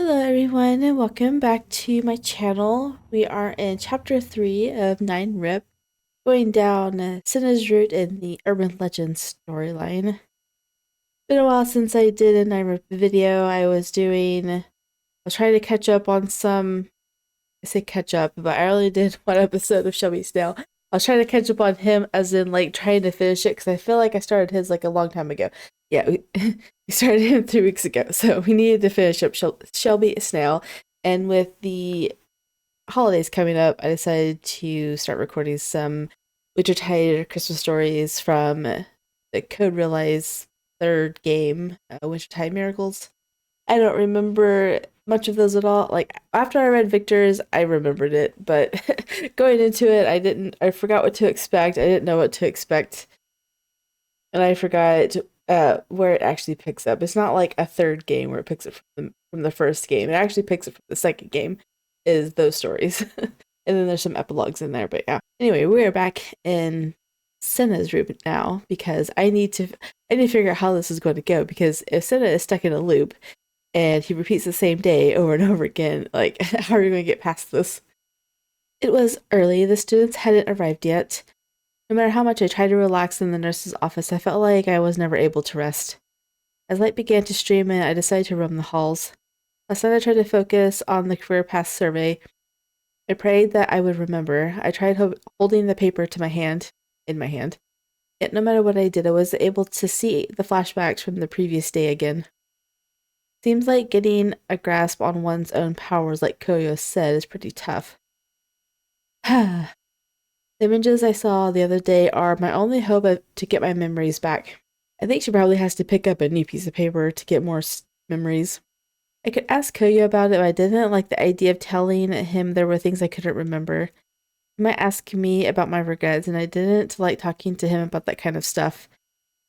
Hello everyone and welcome back to my channel. We are in chapter 3 of 9 R.I.P, going down Sena's route in the urban legends storyline. Been a while since I did a 9 R.I.P video. I was trying to catch up on I say catch up, but I only did one episode of Shelby Snail. I was trying to catch up on him as in like trying to finish it because I feel like I started his like a long time ago. Yeah, we started him 3 weeks ago, so we needed to finish up Shelby Snail. And with the holidays coming up, I decided to start recording some Wintertide Christmas stories from the Code Realize third game, Wintertide Miracles. I don't remember much of those at all. Like, after I read Victor's, I remembered it, but going into it, I forgot what to expect. I didn't know what to expect. And I forgot where it actually picks up. It's not like a third game where it picks it from the first game. It actually picks it from the second game, is those stories. And then there's some epilogues in there, but yeah. Anyway, we're back in Sena's room now because I need to figure out how this is going to go, because if Sena is stuck in a loop and he repeats the same day over and over again, like, how are we going to get past this? It was early. The students hadn't arrived yet. No matter how much I tried to relax in the nurse's office, I felt like I was never able to rest. As light began to stream in, I decided to roam the halls. Last night I tried to focus on the career path survey. I prayed that I would remember. I tried holding the paper in my hand. Yet no matter what I did, I was able to see the flashbacks from the previous day again. Seems like getting a grasp on one's own powers, like Koyo said, is pretty tough. The images I saw the other day are my only hope to get my memories back. I think she probably has to pick up a new piece of paper to get more memories. I could ask Koyo about it, but I didn't like the idea of telling him there were things I couldn't remember. He might ask me about my regrets, and I didn't like talking to him about that kind of stuff.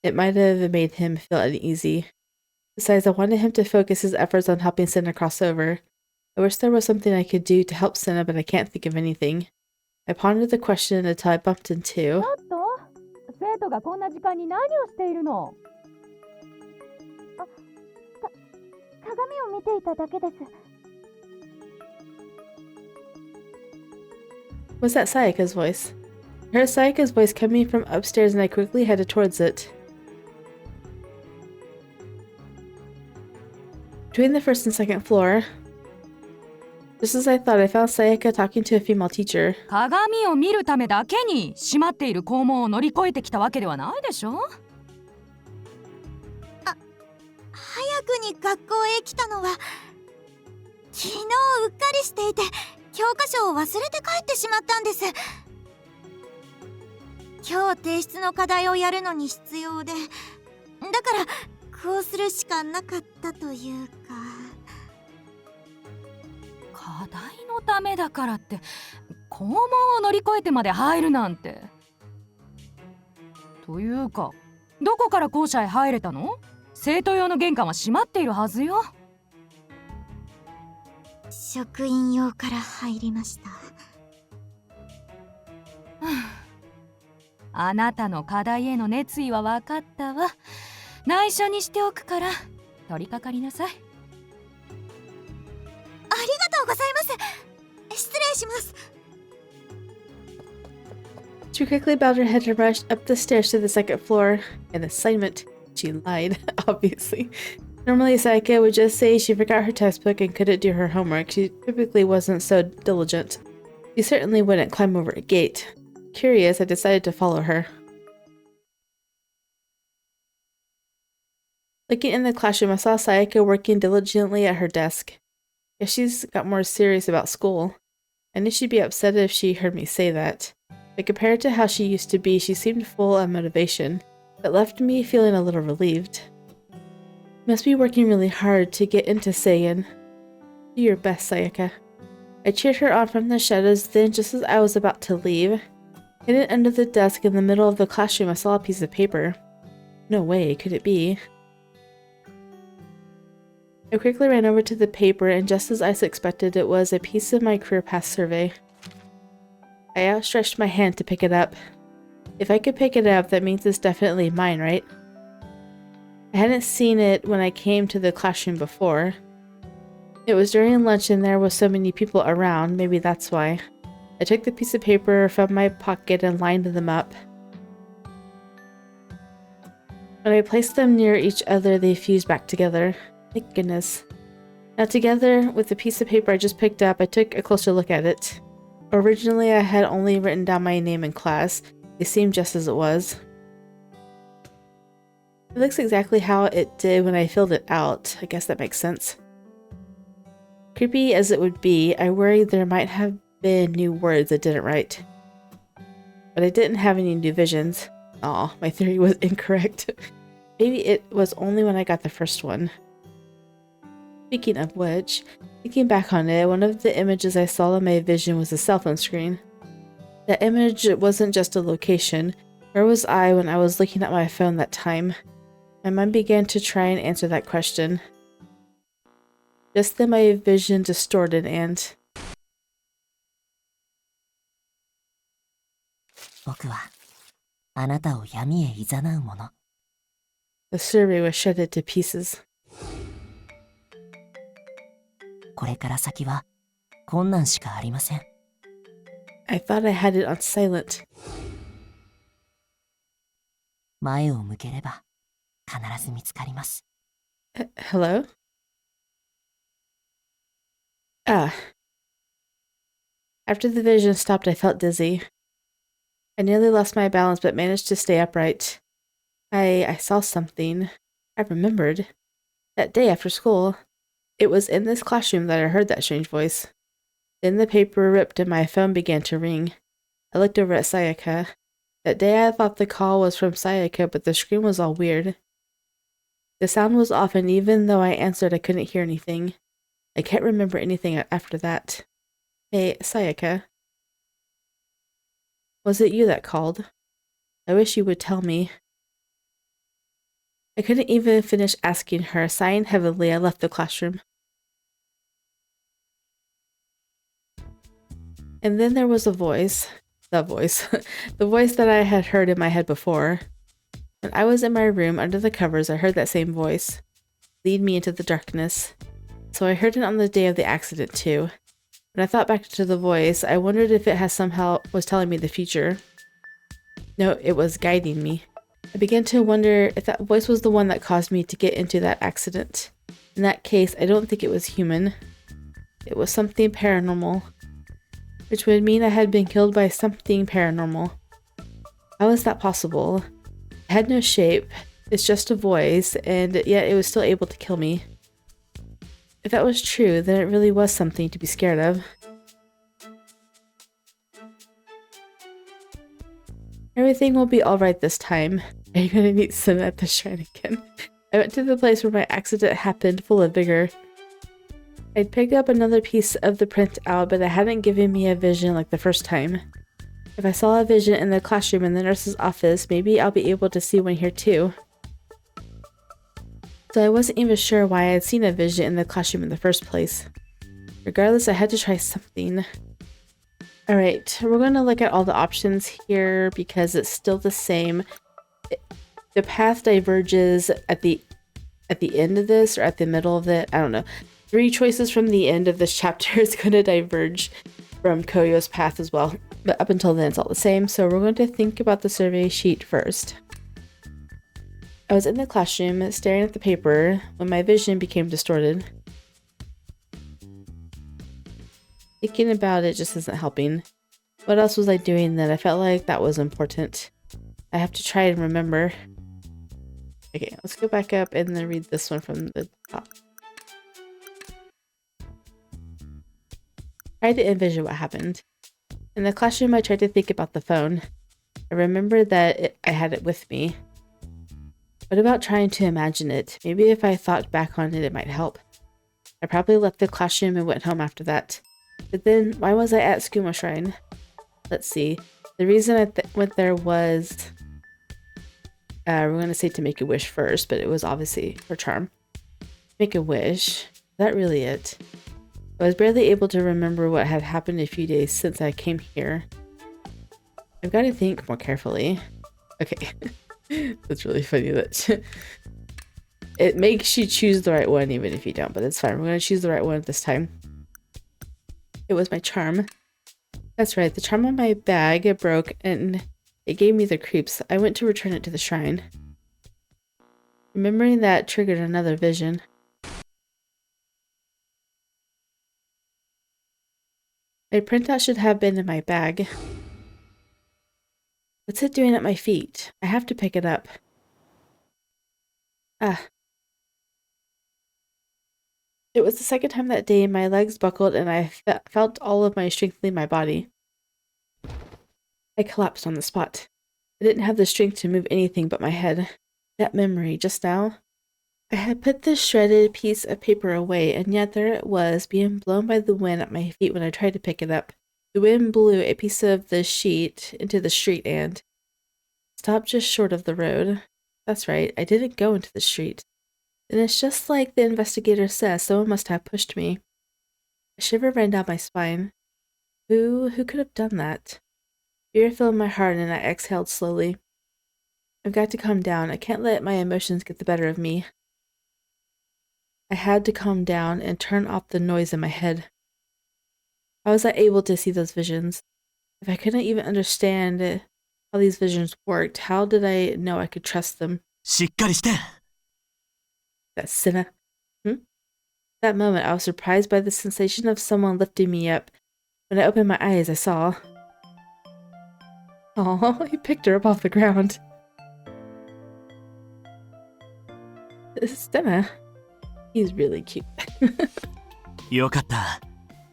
It might have made him feel uneasy. Besides, I wanted him to focus his efforts on helping Sena cross over. I wish there was something I could do to help Sena, but I can't think of anything. I pondered the question until I bumped into... Was that Sayaka's voice? I heard Sayaka's voice coming from upstairs and I quickly headed towards it. Between the first and second floor, just as I thought, I found Sayaka talking to a female teacher. 鏡を見るためだけに閉まっている校門を乗り越えてきたわけではないでしょ？早くに学校へ来たのは昨日うっかりしていて教科書を忘れて帰ってしまったんです。今日提出の課題をやるのに必要で、だからこうするしかなかったというか。課題のためだからって校門を乗り越えてまで入るなんて。というか、どこから校舎へ入れたの？生徒用の玄関は閉まっているはずよ。職員用から入りました。あなたの課題への熱意は分かったわ。内緒にしておくから取り掛かりなさい。ありがとうございます。失礼します。She quickly bowed her head and rushed up the stairs to the second floor. An assignment. She lied, obviously. Normally, Sayaka would just say she forgot her textbook and couldn't do her homework. She typically wasn't so diligent. She certainly wouldn't climb over a gate. Curious, I decided to follow her. Looking in the classroom, I saw Sayaka working diligently at her desk. Guess she's got more serious about school. I knew she'd be upset if she heard me say that. But compared to how she used to be, she seemed full of motivation. That left me feeling a little relieved. You must be working really hard to get into Seiyan. Do your best, Sayaka. I cheered her on from the shadows, then just as I was about to leave, hidden under the desk in the middle of the classroom, I saw a piece of paper. No way, could it be? I quickly ran over to the paper, and just as I suspected, it was a piece of my career path survey. I outstretched my hand to pick it up. If I could pick it up, that means it's definitely mine, right? I hadn't seen it when I came to the classroom before. It was during lunch and there was so many people around, maybe that's why. I took the piece of paper from my pocket and lined them up. When I placed them near each other, they fused back together. Thank goodness. Now together with the piece of paper I just picked up, I took a closer look at it. Originally, I had only written down my name in class. It seemed just as it was. It looks exactly how it did when I filled it out. I guess that makes sense. Creepy as it would be, I worried there might have been new words I didn't write. But I didn't have any new visions. Aw, my theory was incorrect. Maybe it was only when I got the first one. Speaking of which, thinking back on it, one of the images I saw in my vision was a cell phone screen. That image wasn't just a location. Where was I when I was looking at my phone that time? My mind began to try and answer that question. Just then my vision distorted and... 僕はあなたを闇へ誘うもの。 The survey was shredded to pieces. これから先は困難しかありません。 I thought I had it on silent. 前を向ければ必ず見つかります。 Hello? Ah. After the vision stopped, I felt dizzy. I nearly lost my balance but managed to stay upright. I saw something. I remembered. That day after school. It was in this classroom that I heard that strange voice. Then the paper ripped and my phone began to ring. I looked over at Sayaka. That day I thought the call was from Sayaka, but the screen was all weird. The sound was off, and even though I answered, I couldn't hear anything. I can't remember anything after that. Hey, Sayaka. Was it you that called? I wish you would tell me. I couldn't even finish asking her. Sighing heavily, I left the classroom. And then there was a voice. The voice. The voice that I had heard in my head before. When I was in my room under the covers, I heard that same voice. Lead me into the darkness. So I heard it on the day of the accident too. When I thought back to the voice, I wondered if it has somehow was telling me the future. No, it was guiding me. I began to wonder if that voice was the one that caused me to get into that accident. In that case, I don't think it was human. It was something paranormal. Which would mean I had been killed by something paranormal. How is that possible? It had no shape, it's just a voice, and yet it was still able to kill me. If that was true, then it really was something to be scared of. Everything will be alright this time. Are you gonna meet Sena at the shrine again? I went to the place where my accident happened, full of vigor. I'd picked up another piece of the printout, but it hadn't given me a vision like the first time. If I saw a vision in the classroom in the nurse's office, maybe I'll be able to see one here too. So I wasn't even sure why I had seen a vision in the classroom in the first place. Regardless, I had to try something. Alright, we're going to look at all the options here because it's still the same. The path diverges at the end of this or at the middle of it. I don't know. 3 choices from the end of this chapter is going to diverge from Koyo's path as well. But up until then, it's all the same. So we're going to think about the survey sheet first. I was in the classroom staring at the paper when my vision became distorted. Thinking about it just isn't helping. What else was I doing then? I felt like that was important. I have to try and remember. Okay, let's go back up and then read this one from the top. I tried to envision what happened. In the classroom, I tried to think about the phone. I remembered that I had it with me. What about trying to imagine it? Maybe if I thought back on it, it might help. I probably left the classroom and went home after that. But then, why was I at Skooma Shrine? Let's see. The reason I went there was... we're going to say to make a wish first, but it was obviously for charm. Make a wish? Is that really it? I was barely able to remember what had happened a few days since I came here. I've got to think more carefully. Okay. That's really funny that It makes you choose the right one even if you don't, but it's fine. We're gonna choose the right one this time. It was my charm. That's right, the charm on my bag, it broke and it gave me the creeps. I went to return it to the shrine. Remembering that triggered another vision. My printout should have been in my bag. What's it doing at my feet? I have to pick it up. Ah. It was the second time that day my legs buckled and I felt all of my strength leave my body. I collapsed on the spot. I didn't have the strength to move anything but my head. That memory, just now. I had put this shredded piece of paper away, and yet there it was, being blown by the wind at my feet when I tried to pick it up. The wind blew a piece of the sheet into the street and stopped just short of the road. That's right, I didn't go into the street. And it's just like the investigator says, someone must have pushed me. A shiver ran down my spine. Who could have done that? Fear filled my heart and I exhaled slowly. I've got to calm down. I can't let my emotions get the better of me. I had to calm down and turn off the noise in my head. How was I able to see those visions? If I couldn't even understand how these visions worked, how did I know I could trust them? しっかりして。 That's Sena. That moment, I was surprised by the sensation of someone lifting me up. When I opened my eyes, I saw... Oh, he picked her up off the ground. Sena. He's really cute. よかった。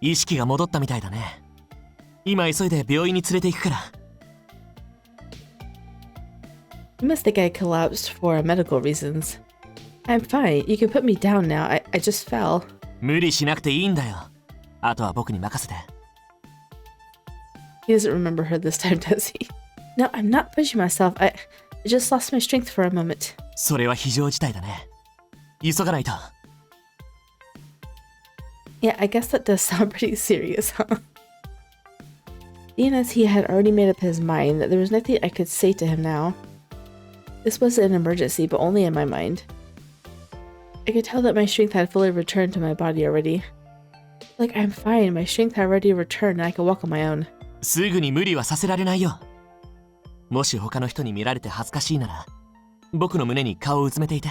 意識が戻ったみたいだね。今急いで病院に連れて行くから。You must think I collapsed for medical reasons. I'm fine. You can put me down now. I just fell. 無理しなくていいんだよ。あとは僕に任せて。He doesn't remember her this time, does he? No, I'm not pushing myself. I just lost my strength for a moment. それは非常事態だね。急がないと。Yeah, I guess that does sound pretty serious, huh? Being as he had already made up his mind, there was nothing I could say to him now. This was an emergency, but only in my mind. I could tell that my strength had fully returned to my body already. Like, I'm fine. My strength had already returned and I could walk on my own. すぐに無理はさせられないよ。もし他の人に見られて恥ずかしいなら、僕の胸に顔をうずめていて。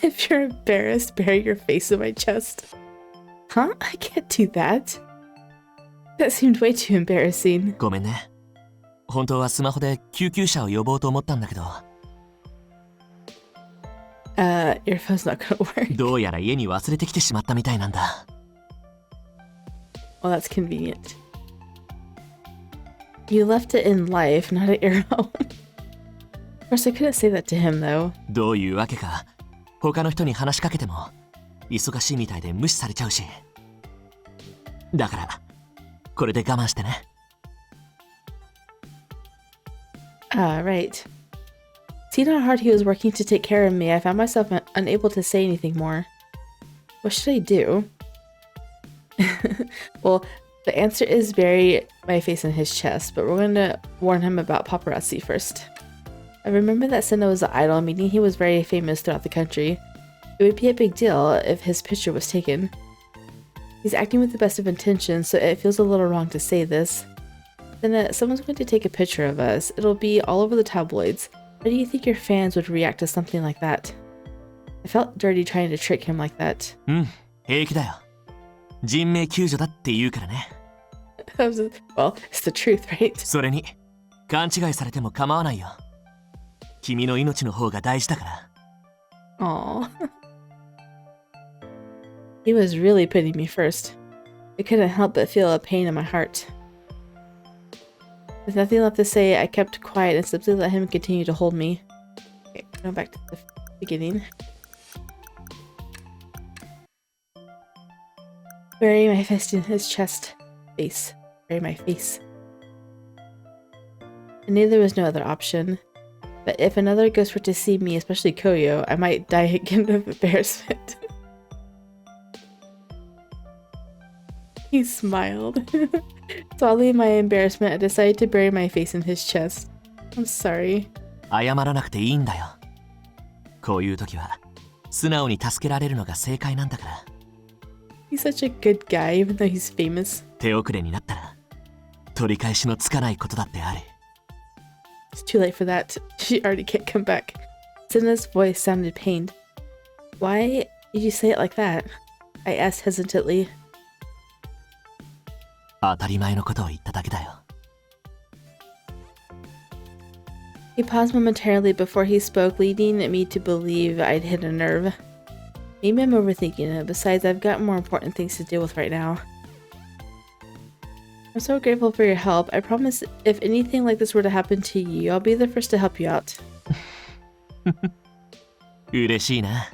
If you're embarrassed, bury your face in my chest. Huh? I can't do that. That seemed way too embarrassing. ごめんね。本当はスマホで救急車を呼ぼうと思ったんだけど。Your phone's not gonna work. どうやら家に忘れてきてしまったみたいなんだ。Well, that's convenient. You left it in life, not at your home. Of course, I couldn't say that to him, though. どういうわけか、他の人に話しかけても、忙しいみたいで無視されちゃうし。だから、これで我慢してね。Right. Seeing how hard he was working to take care of me, I found myself unable to say anything more. What should I do? Well, the answer is bury my face in his chest, but we're going to warn him about paparazzi first. I remember that Sena was an idol, meaning he was very famous throughout the country. It would be a big deal if his picture was taken. He's acting with the best of intentions, so it feels a little wrong to say this. Then someone's going to take a picture of us. It'll be all over the tabloids. How do you think your fans would react to something like that? I felt dirty trying to trick him like that. 平気だよ。人命救助だって言うからね。Well, it's the truth, right? それに、勘違いされても構わないよ。君の命の方が大事だから。Aww. He was really putting me first. I couldn't help but feel a pain in my heart. With nothing left to say, I kept quiet and simply let him continue to hold me. Okay, going back to the beginning. Bury my fist in his chest. Face. Bury my face. I knew there was no other option. But if another ghost were to see me, especially Koyo, I might die again of embarrassment. He smiled. Swallowing my embarrassment, I decided to bury my face in his chest. I'm sorry. 謝らなくていいんだよ。こういう時は素直に助けられるのが正解なんだから。 He's such a good guy, even though he's famous. 手遅れになったら取り返しのつかないことだってある。 It's too late for that. She already can't come back. Sena's voice sounded pained. Why did you say it like that? I asked hesitantly. 当たり前のことを言っただけだよ。 He paused momentarily before he spoke, leading me to believe I'd hit a nerve. Maybe I'm overthinking it. Besides, I've got more important things to deal with right now. I'm so grateful for your help. I promise if anything like this were to happen to you, I'll be the first to help you out. 嬉しいな。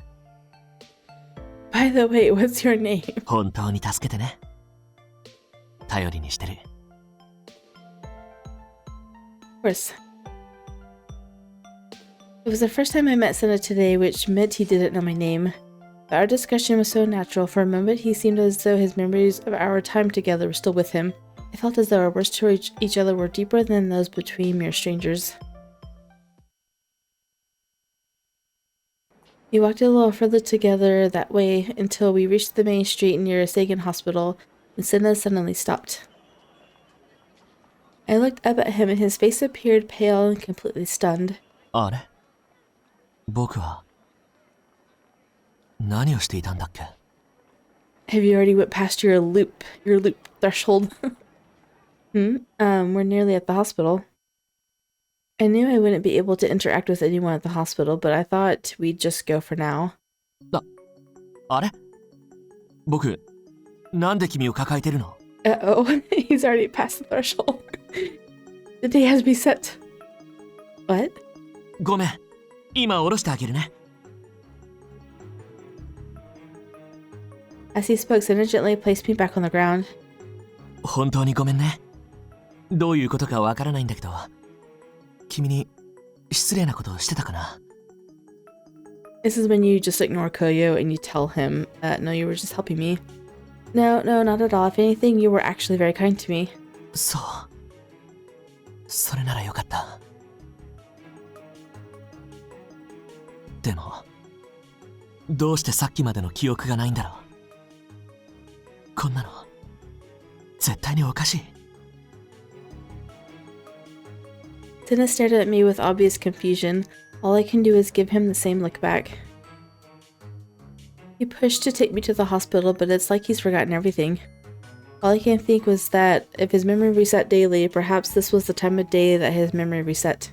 By the way, what's your name? 本当に助けてね。頼りにしてる。 Of course. It was the first time I met Sena today, which meant he didn't know my name. But our discussion was so natural. For a moment, he seemed as though his memories of our time together were still with him. I felt as though our words to each other were deeper than those between mere strangers. We walked a little further together that way until we reached the main street near Sagan Hospital, and Sena suddenly stopped. I looked up at him and his face appeared pale and completely stunned. あれ？僕は何をしていたんだっけ？ Have you already went past your loop threshold? We're nearly at the hospital. I knew I wouldn't be able to interact with anyone at the hospital, but I thought we'd just go for now. あれ？僕、なんで君を抱えてるの？ Uh-oh, he's already past the threshold. The day has reset. What? ごめん、今下ろしてあげるね。 As he spoke, Sena gently placed me back on the ground. 本当にごめんね。どういうことかわからないんだけど、君に失礼なことをしてたかな？ This is when you just ignore Koyo and you tell him, no, you were just helping me. No, not at all. If anything, you were actually very kind to me. そう。それならよかった。でも、どうしてさっきまでの記憶がないんだろう。こんなの、絶対におかしい。Sena stared at me with obvious confusion. All I can do is give him the same look back. He pushed to take me to the hospital, but it's like he's forgotten everything. All I can think was that if his memory reset daily, perhaps this was the time of day that his memory reset.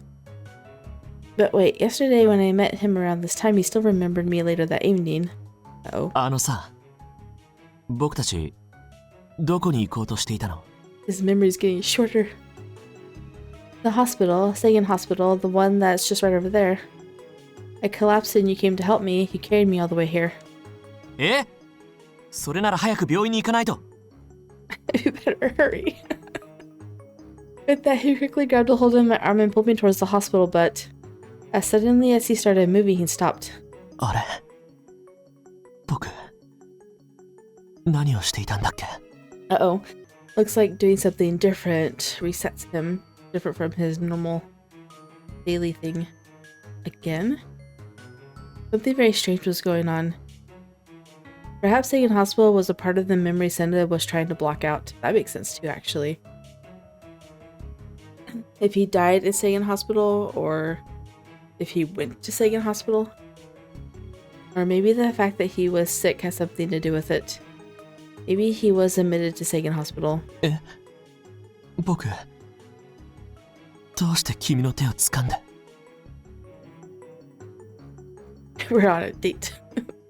But wait, yesterday when I met him around this time, he still remembered me later that evening. Uh-oh. あのさ、僕たち、どこに行こうとしていたの？ His memory's getting shorter. The hospital, Sagan Hospital, the one that's just right over there. I collapsed and you came to help me. You carried me all the way here. え？それなら早く病院に行かないと。You better hurry. With that, he quickly grabbed a hold of my arm and pulled me towards the hospital, but as suddenly as he started moving, he stopped. あれ？僕、何をしていたんだっけ？ Uh-oh. Looks like doing something different resets him. Different from his normal daily thing. Again? Something very strange was going on. Perhaps Sagan Hospital was a part of the memory Sena was trying to block out. That makes sense too, actually. If he died in Sagan Hospital, or if he went to Sagan Hospital. Or maybe the fact that he was sick has something to do with it. Maybe he was admitted to Sagan Hospital. え？僕、どうして君の手を掴んで？ We're on a date.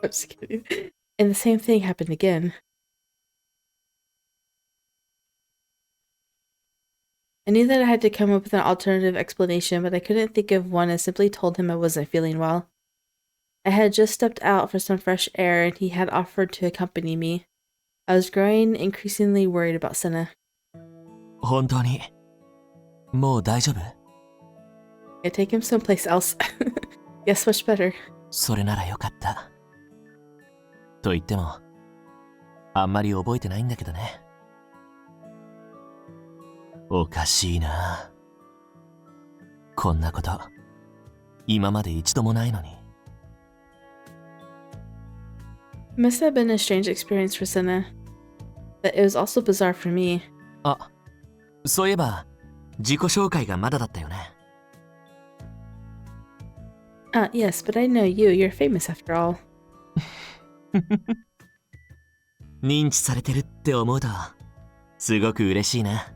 I'm just kidding. And the same thing happened again. I knew that I had to come up with an alternative explanation, but I couldn't think of one and simply told him I wasn't feeling well. I had just stepped out for some fresh air and he had offered to accompany me. I was growing increasingly worried about Sena. 本当に、もう大丈夫？ I take him someplace else. Yes, much better. それならよかった。と言っても、あんまり覚えてないんだけどね。おかしいな。こんなこと、今まで一度もないのに。It must have been a strange experience for Sena, but it was also bizarre for me. あ、そういえば自己紹介がまだだったよね。Yes, but I know you. You're famous after all. 認知されてるって思うとすごく嬉しいな。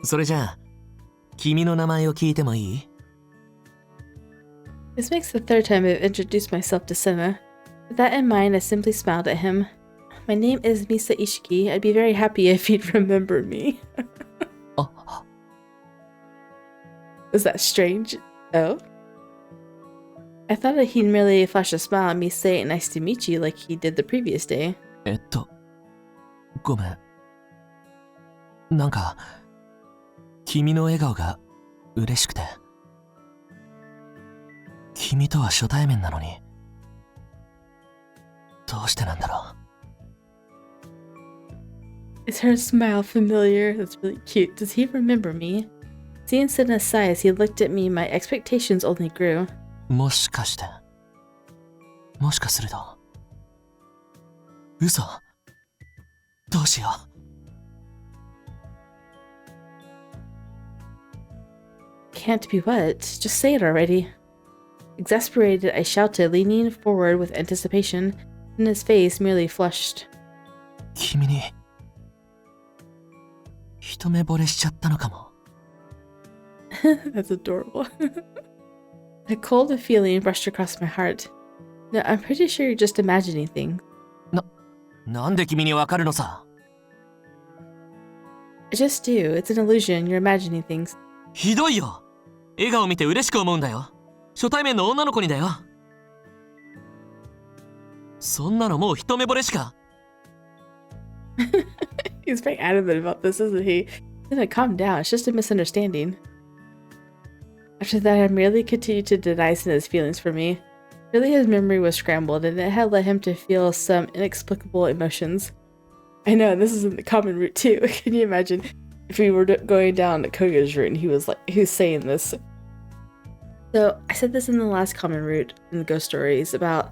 それじゃあ君の名前を聞いてもいい？ This makes the third time I've introduced myself to Sena. With that in mind, I simply smiled at him. My name is Misa Ishiki. I'd be very happy if he'd remember me. あ、 Was that strange? Oh? I thought that he'd merely flash a smile at me saying nice to meet you like he did the previous day. ごめん。なんか君の笑顔が嬉しくて。君とは初対面なのにどうしてなんだろう。 Is her smile familiar? That's really cute. Does he remember me? Seeing Sena's sigh as he looked at me, my expectations only grew. もしかすると嘘。どうしよう。 Can't be what? Just say it already. Exasperated, I shouted, leaning forward with anticipation, and his face merely flushed. 君に一目惚れしちゃったのかも。 That's adorable. A cold feeling brushed across my heart. No, I'm pretty sure you're just imagining things. なんで君にわかるのさ。 I just do. It's an illusion. You're imagining things. ひどいよ。笑顔見て嬉しく思うんだよ。初対面の女の子にだよ。そんなのもう一目惚れしか。 He's very adamant about this, isn't he? Calm down. It's just a misunderstanding. After that, I merely continued to deny Sena's feelings for me. Really, his memory was scrambled, and it had led him to feel some inexplicable emotions. I know, this isn't the common route too. Can you imagine if we were going down Koyo's route and he was saying this? So, I said this in the last common route in the ghost stories about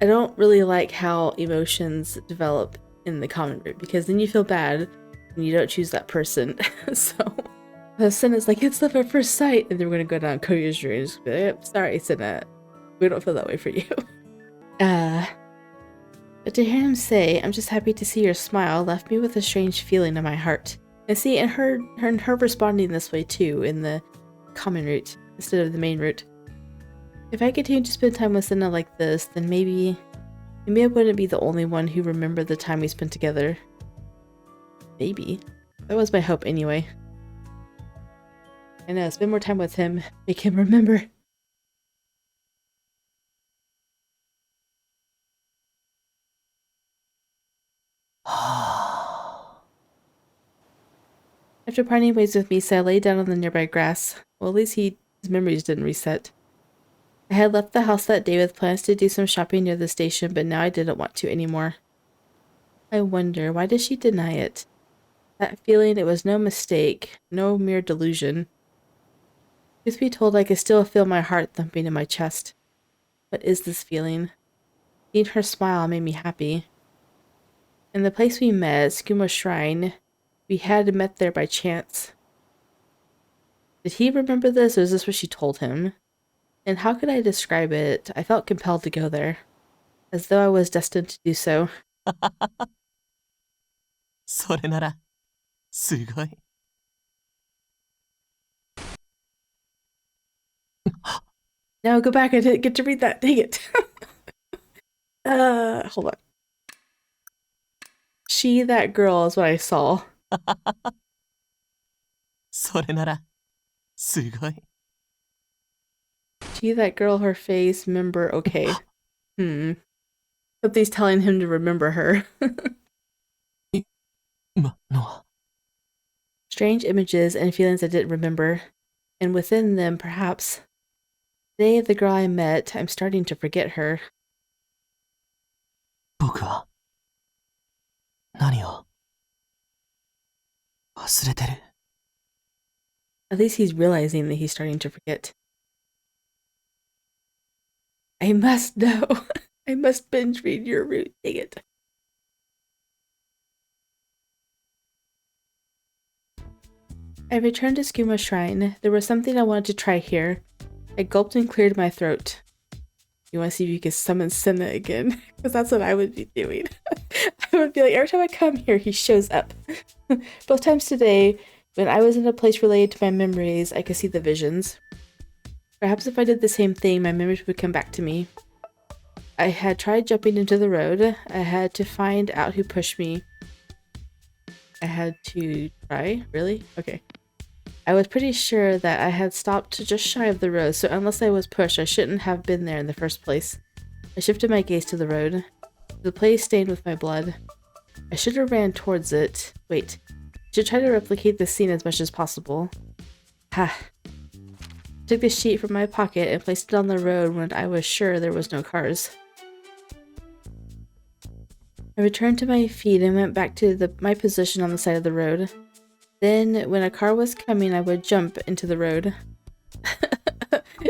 I don't really like how emotions develop in the common route because then you feel bad and you don't choose that person. So Sena's like, it's love at first sight, and then we're gonna go down Koyo's route and just be like, yep, sorry, Sena. We don't feel that way for you. But to hear him say, I'm just happy to see your smile, left me with a strange feeling in my heart. And see, and her responding this way too, in the common route, instead of the main route. If I continue to spend time with Sena like this, then maybe I wouldn't be the only one who remembered the time we spent together. Maybe. That was my hope anyway. I know, spend more time with him, make him remember. After parting ways with Misa, I lay down on the nearby grass. Well, at least his memories didn't reset. I had left the house that day with plans to do some shopping near the station, but now I didn't want to anymore. I wonder, why did she deny it? That feeling, it was no mistake, no mere delusion. Truth be told, I could still feel my heart thumping in my chest. What is this feeling? Seeing her smile made me happy. In the place we met, Skuma Shrine, we had met there by chance. Did he remember this, or is this what she told him? And how could I describe it? I felt compelled to go there, as though I was destined to do so. それならすごい。 No, go back. I didn't get to read that. Dang it. Hold on. She, that girl, is what I saw. それならすごい。 She, that girl, her face, remember, okay. Something's telling him to remember her. 今のは Strange images and feelings I didn't remember. And within them, perhaps. Today, the girl I met, I'm starting to forget her. 僕は何を忘れてる。 At least he's realizing that he's starting to forget. I must know. I must binge read your route. Dang it. I returned to Skuma Shrine. There was something I wanted to try here. I gulped and cleared my throat. You want to see if you can summon Sena again? Because that's what I would be doing. I would be like, every time I come here, he shows up. Both times today, when I was in a place related to my memories, I could see the visions. Perhaps if I did the same thing, my memories would come back to me. I had tried jumping into the road. I had to find out who pushed me. I had to try? Really? Okay. I was pretty sure that I had stopped just shy of the road, so unless I was pushed, I shouldn't have been there in the first place. I shifted my gaze to the road. The place stained with my blood. I should have ran towards it. Wait. I should try to replicate this scene as much as possible. Ha. I took the sheet from my pocket and placed it on the road when I was sure there was no cars. I returned to my feet and went back to my position on the side of the road. Then, when a car was coming, I would jump into the road.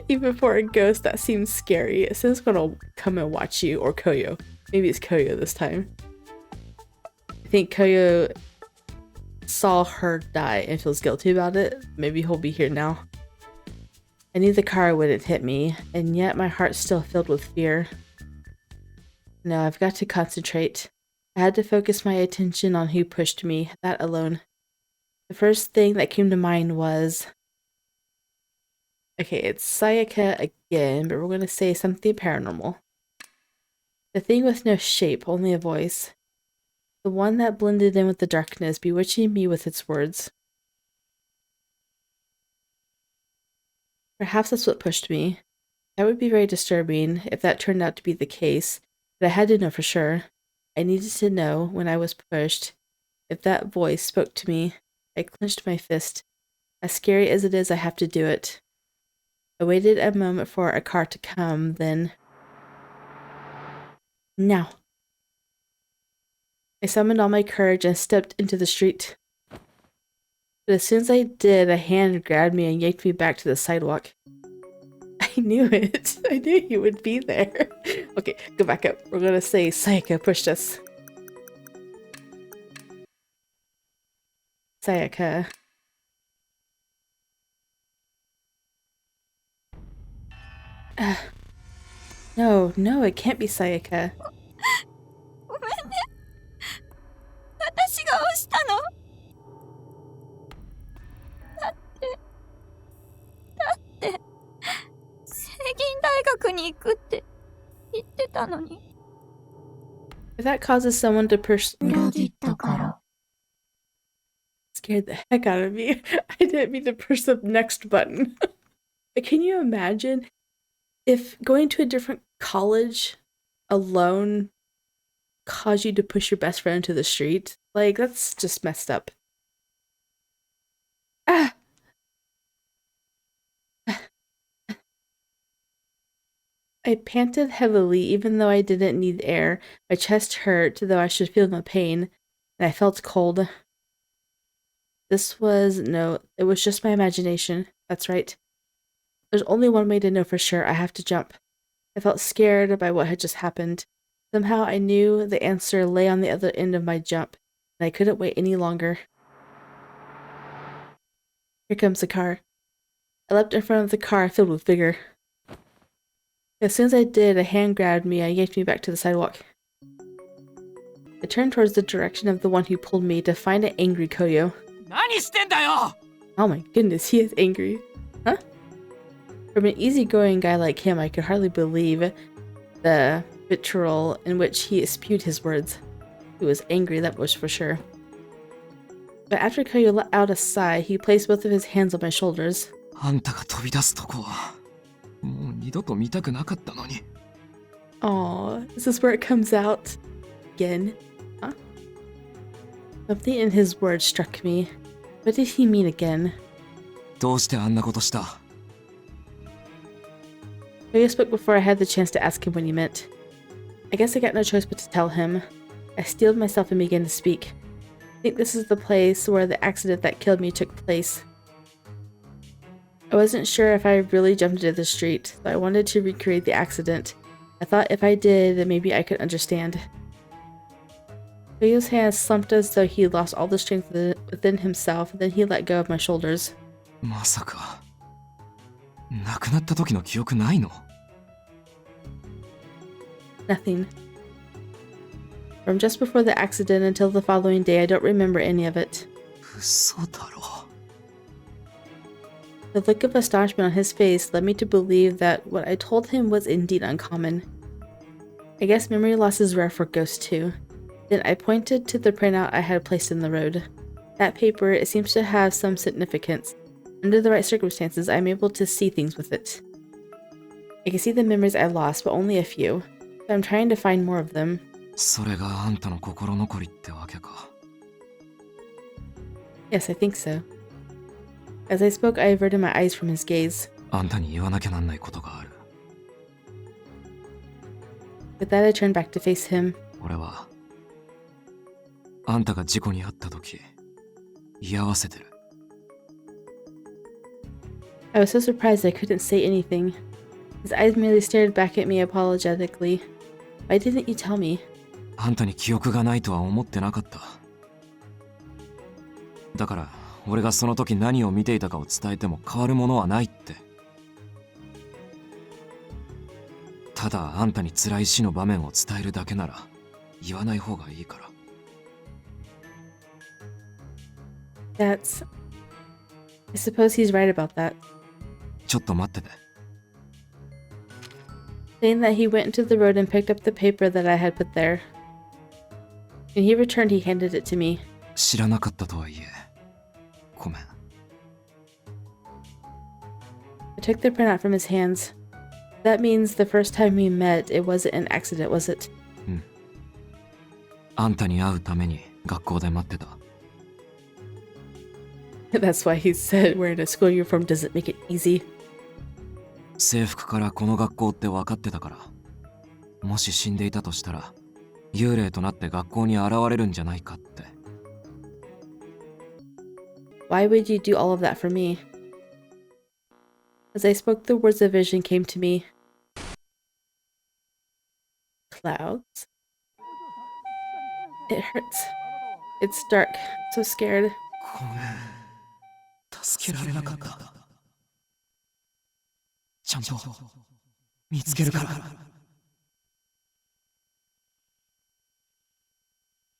Even for a ghost, that seems scary. Sena's gonna come and watch you, or Koyo. Maybe it's Koyo this time. I think Koyo saw her die and feels guilty about it. Maybe he'll be here now. I knew the car wouldn't hit me, and yet my heart's still filled with fear. No, I've got to concentrate. I had to focus my attention on who pushed me, that alone. The first thing that came to mind was... Okay, it's Sayaka again, but we're going to say something paranormal. The thing with no shape, only a voice. The one that blended in with the darkness, bewitching me with its words. Perhaps that's what pushed me. That would be very disturbing if that turned out to be the case, but I had to know for sure. I needed to know, when I was pushed, if that voice spoke to me. I clenched my fist. As scary as it is, I have to do it. I waited a moment for a car to come, then... Now. I summoned all my courage and stepped into the street. But as soon as I did, a hand grabbed me and yanked me back to the sidewalk. I knew it. I knew he would be there. Okay, go back up. We're gonna say Sayaka pushed us. Sayaka. No, it can't be Sayaka. ごめんね。私が押したの。だって聖銀大学に行くって言ってたのに。If that causes someone to push... 裏切ったから。 Scared the heck out of me. I didn't mean to push the next button. But can you imagine if going to a different college alone caused you to push your best friend into the street? Like, that's just messed up. Ah! I panted heavily even though I didn't need air. My chest hurt, though I should feel no pain, and I felt cold. It was just my imagination. That's right. There's only one way to know for sure. I have to jump. I felt scared by what had just happened. Somehow I knew the answer lay on the other end of my jump, and I couldn't wait any longer. Here comes the car. I leapt in front of the car, filled with vigor. As soon as I did, a hand grabbed me and yanked me back to the sidewalk. I turned towards the direction of the one who pulled me to find an angry Koyo. Oh my goodness, he is angry. Huh? From an easygoing guy like him, I could hardly believe the vitriol in which he spewed his words. He was angry, that was for sure. But after Koyo let out a sigh, he placed both of his hands on my shoulders. Aww, is this where it comes out? Again? Huh? Something in his words struck me. What did he mean again? Koyo spoke before I had the chance to ask him what he meant. I guess I got no choice but to tell him. I steeled myself and began to speak. I think this is the place where the accident that killed me took place. I wasn't sure if I really jumped into the street, so I wanted to recreate the accident. I thought if I did, maybe I could understand. Koyo's hands slumped as though he lost all the strength within himself, and then he let go of my shoulders. まさか亡くなった時の記憶ないの？ Nothing. From just before the accident until the following day, I don't remember any of it. 嘘だろ。 The look of astonishment on his face led me to believe that what I told him was indeed uncommon. I guess memory loss is rare for ghosts too. Then I pointed to the printout I had placed in the road. That paper, it seems to have some significance. Under the right circumstances, I'm able to see things with it. I can see the memories I lost, but only a few. So I'm trying to find more of them. それがあんたの心残りってわけか。 Yes, I think so. As I spoke, I averted my eyes from his gaze. あんたに言わなきゃなんないことがある。 With that, I turned back to face him. 俺はあんたが事故に遭った時居合わせてる。 I was so surprised I couldn't say anything. His eyes merely stared back at me apologetically. Why didn't you tell me? あんたに記憶がないとは思ってなかった。だから俺がその時何を見ていたかを伝えても変わるものはないって。ただあんたに辛い死の場面を伝えるだけなら言わない方がいいから。 That's... I suppose he's right about that. ちょっと待ってて。 Saying that, he went into the road and picked up the paper that I had put there. When he returned, he handed it to me. 知らなかったとはいえごめん。 I took the printout from his hands. That means the first time we met, it wasn't an accident, was it? うん。あんたに会うために学校で待ってた。 That's why he said wearing a school uniform doesn't make it easy. 制服からこの学校って分かってたから、もし死んでいたとしたら幽霊となって学校に現れるんじゃないかって。 Why would you do all of that for me? As I spoke, the words of vision came to me. Clouds? It hurts. It's dark. So scared. ごめん、助けられなかった。ちゃんと見つけるから。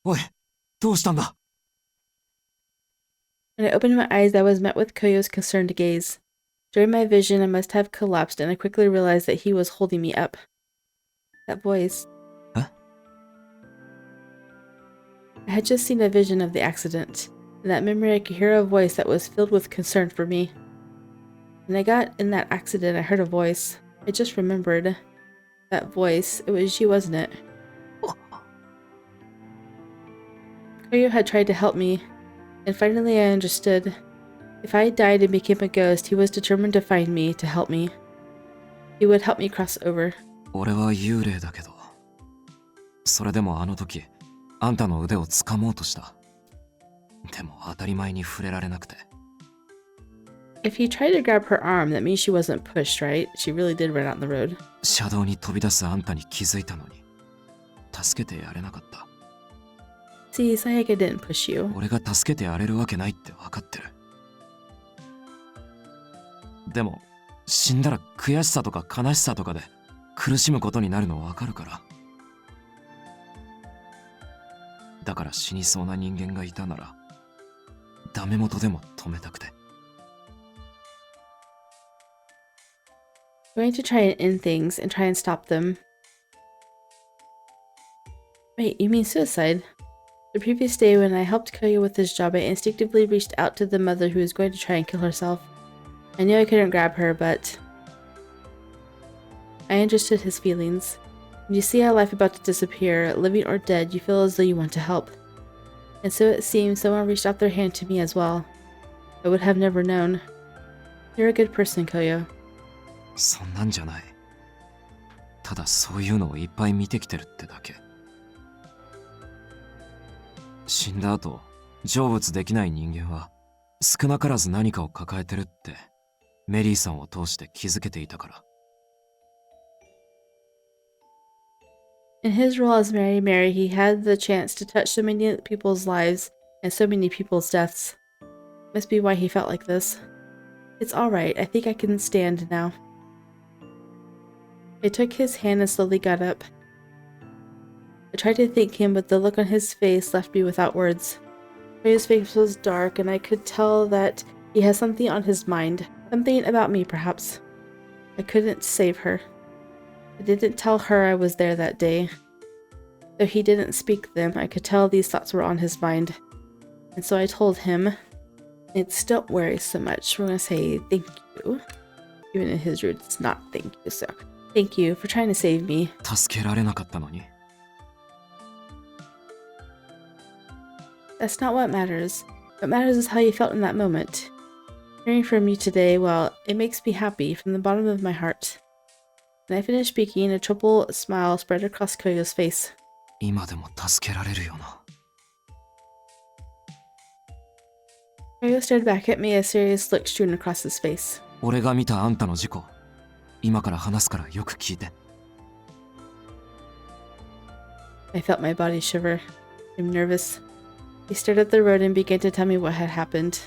おい、どうしたんだ？ When I opened my eyes, I was met with Koyo's concerned gaze. During my vision, I must have collapsed, and I quickly realized that he was holding me up. That voice. Huh? I had just seen a vision of the accident. In that memory, I could hear a voice that was filled with concern for me. When I got in that accident, I heard a voice. I just remembered. That voice, it was you, wasn't it? Koyo had tried to help me, and finally I understood. If I died and became a ghost, he was determined to find me, to help me. He would help me cross over. 俺は幽霊だけど、それでもあの時、あんたの腕を掴もうとした。でも当たり前に触れられなくて。If he tried to grab her arm, that means she wasn't pushed, right? She really did run out in the road. 車道に飛び出すあんたに気づいたのに、助けてやれなかった。See, Sayaka didn't push you. 俺が助けてやれるわけないって分かってる。でも、死んだら悔しさとか悲しさとかで苦しむことになるの分かるから。だから死にそうな人間がいたなら、ダメ元でも止めたくて。Going to try and end things and try and stop them. Wait, you mean suicide? The previous day when I helped Koyo with his job, I instinctively reached out to the mother who was going to try and kill herself. I knew I couldn't grab her, but I understood his feelings. When you see a life about to disappear, living or dead, you feel as though you want to help. And so it seems someone reached out their hand to me as well. I would have never known. You're a good person, Koyo. そんなんじゃない。ただそういうのをいっぱい見てきてるってだけ。死んだ後、成仏できない人間は少なからず何かを抱えてるってメリーさんを通して気づけていたから。In his role as Mary, he had the chance to touch so many people's lives and so many people's deaths. Must be why he felt like this. It's alright, I think I can stand now. I took his hand and slowly got up. I tried to thank him, but the look on his face left me without words. His face was dark, and I could tell that he had something on his mind. Something about me, perhaps. I couldn't save her. I didn't tell her I was there that day. Though he didn't speak them, I could tell these thoughts were on his mind. And so I told him, it's don't worry so much. We're gonna say thank you. Even in his root, it's not thank you, so thank you for trying to save me. 助けられなかったのに。 That's not what matters. What matters is how you felt in that moment. Hearing from you today, well, it makes me happy from the bottom of my heart. When I finished speaking, a troubled smile spread across Koyo's face. 今でも助けられるよな。 Koyo stared back at me, a serious look strewn across his face. 俺が見たあんたの事故、今から話すからよく聞いて。 I felt my body shiver. I'm nervous. He stared at the road and began to tell me what had happened.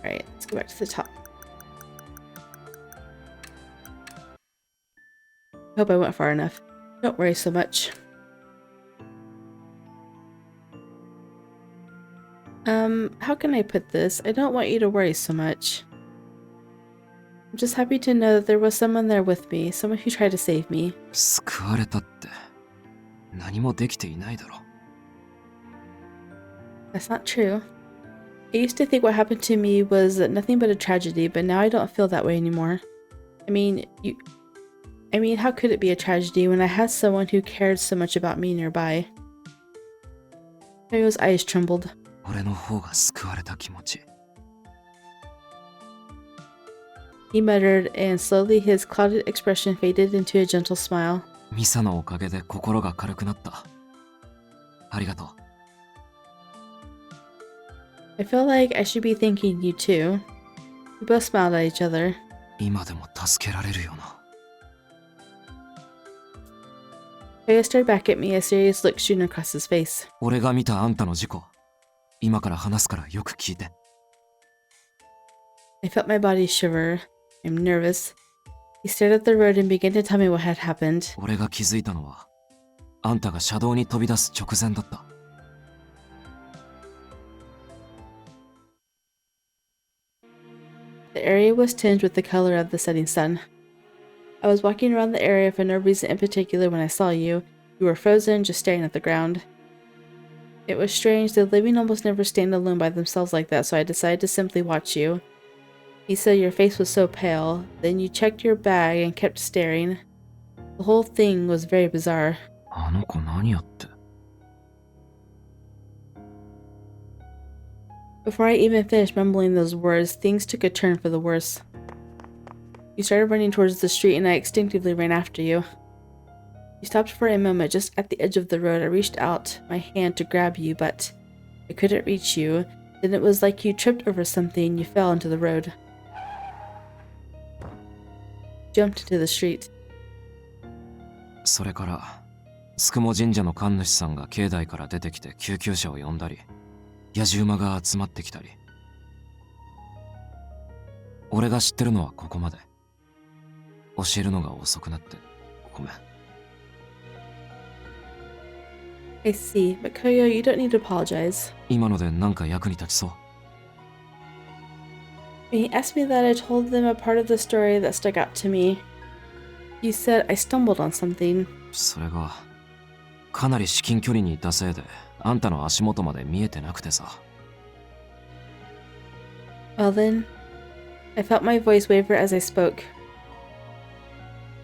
Alright, let's go back to the top. I hope I went far enough. Don't worry so much. How can I put this? I don't want you to worry so much. I'm just happy to know that there was someone there with me, someone who tried to save me. 救われたって何もできていないだろ。 That's not true. I used to think what happened to me was nothing but a tragedy, but now I don't feel that way anymore. I mean, how could it be a tragedy when I had someone who cared so much about me nearby? Koyo's eyes trembled. 俺の方が救われた気持ち。 He muttered, and slowly his clouded expression faded into a gentle smile. ミサのおかげで心が軽くなった。ありがとう。 I feel like I should be thanking you too. We both smiled at each other. 今でも助けられるよな。 Koyo stared back at me, a serious look strewn across his face. 俺が見たあんたの事故、今から話すからよく聞いて。 I felt my body shiver. I'm nervous. He stared at the road and began to tell me what had happened. 俺が気づいたのは、あんたが車道に飛び出す直前だった。 The area was tinged with the color of the setting sun. I was walking around the area for no reason in particular when I saw you. You were frozen, just staring at the ground. It was strange, the living almost never stand alone by themselves like that, so I decided to simply watch you. Misa, your face was so pale. Then you checked your bag and kept staring. The whole thing was very bizarre. あの子何やって。 Before I even finished mumbling those words, things took a turn for the worse. You started running towards the street and I instinctively ran after you. You stopped for a moment just at the edge of the road. I reached out my hand to grab you, but I couldn't reach you. Then it was like you tripped over something and you fell into the road. You jumped into the street. それから、スクモ神社の神主さんが境内から出てきて救急車を呼んだり、野獣馬が集まってきたり。俺が知ってるのはここまで。教えるのが遅くなってごめん。 I see, but Koyo, you don't need to apologize. 今のでなんか役に立ちそう。 When he asked me that, I told them a part of the story that stuck out to me. You said I stumbled on something. それが、かなり至近距離にいたせいで、あんたの足元まで見えてなくてさ。 Well then, I felt my voice waver as I spoke.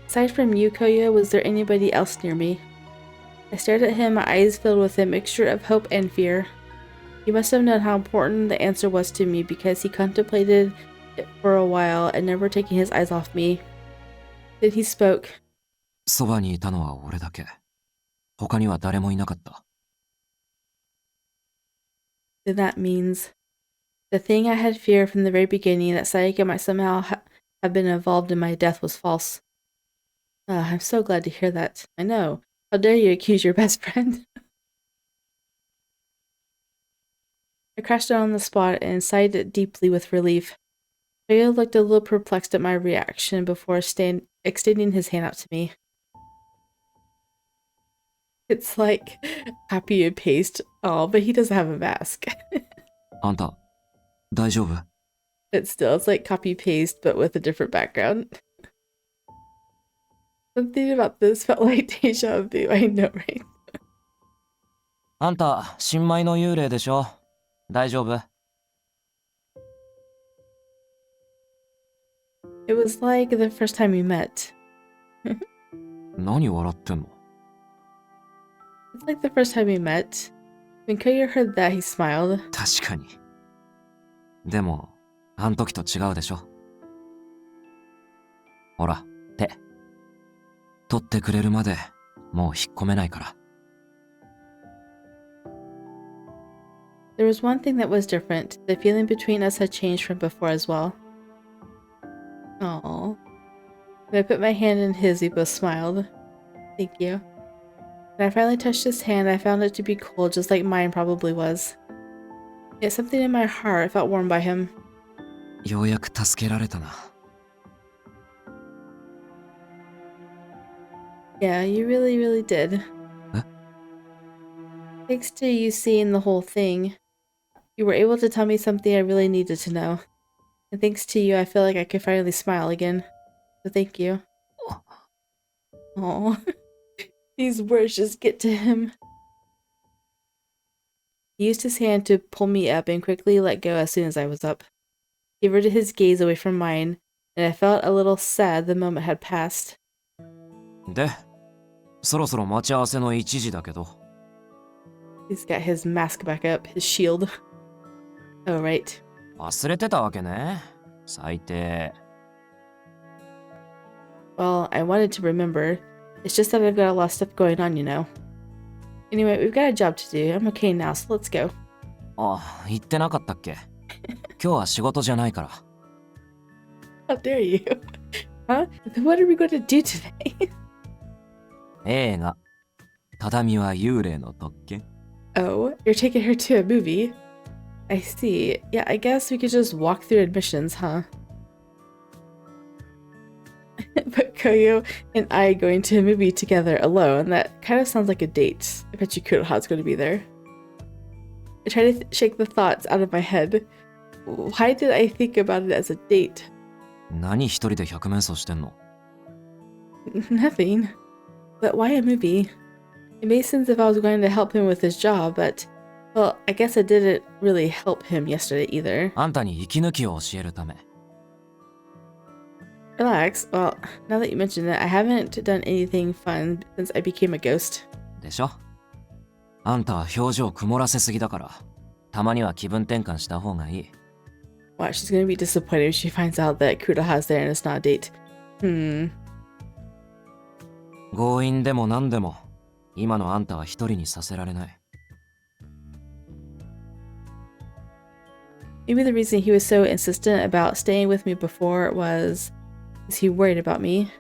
Aside from you, Koyo, was there anybody else near me? I stared at him, my eyes filled with a mixture of hope and fear. He must have known how important the answer was to me because he contemplated it for a while and never taking his eyes off me. Then he spoke. そばにいたのは俺だけ。他には誰もいなかった。 Then that means the thing I had feared from the very beginning, that Sayaka might somehow have been involved in my death, was false. I'm so glad to hear that. I know. How dare you accuse your best friend? I crashed down on the spot and sighed deeply with relief. Koyo looked a little perplexed at my reaction before extending his hand out to me. It's like copy and paste. Oh, but he doesn't have a mask. あんた、大丈夫? But still, it's like copy paste, but with a different background. Something about this felt like deja vu. I know, right? あんた、新米の幽霊でしょ? 大丈夫? It was like the first time we met. 何笑ってんの? It's like the first time we met. When Koyo heard that, he smiled. 確かに。でも、あん時と違うでしょ? ほら、手。取ってくれるまで、もう引っ込めないから。There was one thing that was different. The feeling between us had changed from before as well. Aww. When I put my hand in his, we both smiled. Thank you. When I finally touched his hand, I found it to be cold, just like mine probably was. Yet something in my heart felt warmed by him. ようやく助けられたな。Yeah, you really, really did. Huh? Thanks to you seeing the whole thing, you were able to tell me something I really needed to know. And thanks to you, I feel like I could finally smile again. So thank you. Oh, these words just get to him. He used his hand to pull me up and quickly let go as soon as I was up. He averted his gaze away from mine, and I felt a little sad the moment had passed. で、そろそろ待ち合わせの1時だけど。He's got his mask back up, his shield. Oh, right. 忘れてたわけね。最低。Well, I wanted to remember. It's just that I've got a lot of stuff going on, you know. Anyway, we've got a job to do. I'm okay now, so let's go. あ、言ってなかったっけ? 今日は仕事じゃないから。How dare you? Huh? Then what are we going to do today? 映画。畳は幽霊の特権。Oh, you're taking her to a movie? I see. Yeah, I guess we could just walk through admissions, huh? But Koyo and I going to a movie together alone, that kind of sounds like a date. I bet you Kuroha's going to be there. I try to shake the thoughts out of my head. Why did I think about it as a date? 何一人で百面相してんの? Nothing. But why a movie? It made sense if I was going to help him with his job, but... Well, I guess I didn't really help him yesterday either. あんたに息抜きを教えるため。Relax. Well, now that you mention it, I haven't done anything fun since I became a ghost. でしょ? あんたは表情曇らせすぎだから、たまには気分転換した方がいい。Wow, she's gonna be disappointed if she finds out that Kuroha's there and it's not a date. 強引でも何でも、今のあんたは一人にさせられない。Maybe the reason he was so insistent about staying with me before was he worried about me.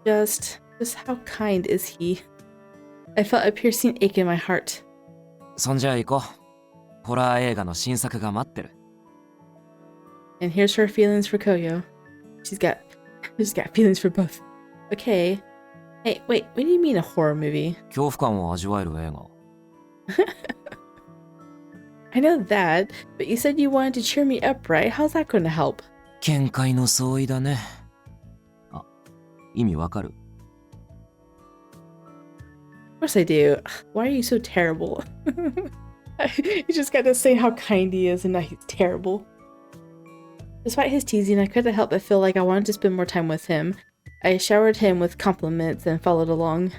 Just how kind is he? I felt a piercing ache in my heart. そんじゃ行こう。ホラー映画の新作が待ってる。And here's her feelings for Koyo. She's got feelings for both. Okay. Hey, wait, what do you mean a horror movie? 恐怖感を味わえる映画。I know that, but you said you wanted to cheer me up, right? How's that going to help? 見解の相違だね。あ、意味わかる? Of course I do. Why are you so terrible? You just got to say how kind he is and now he's terrible. Despite his teasing, I couldn't help but feel like I wanted to spend more time with him. I showered him with compliments and followed along.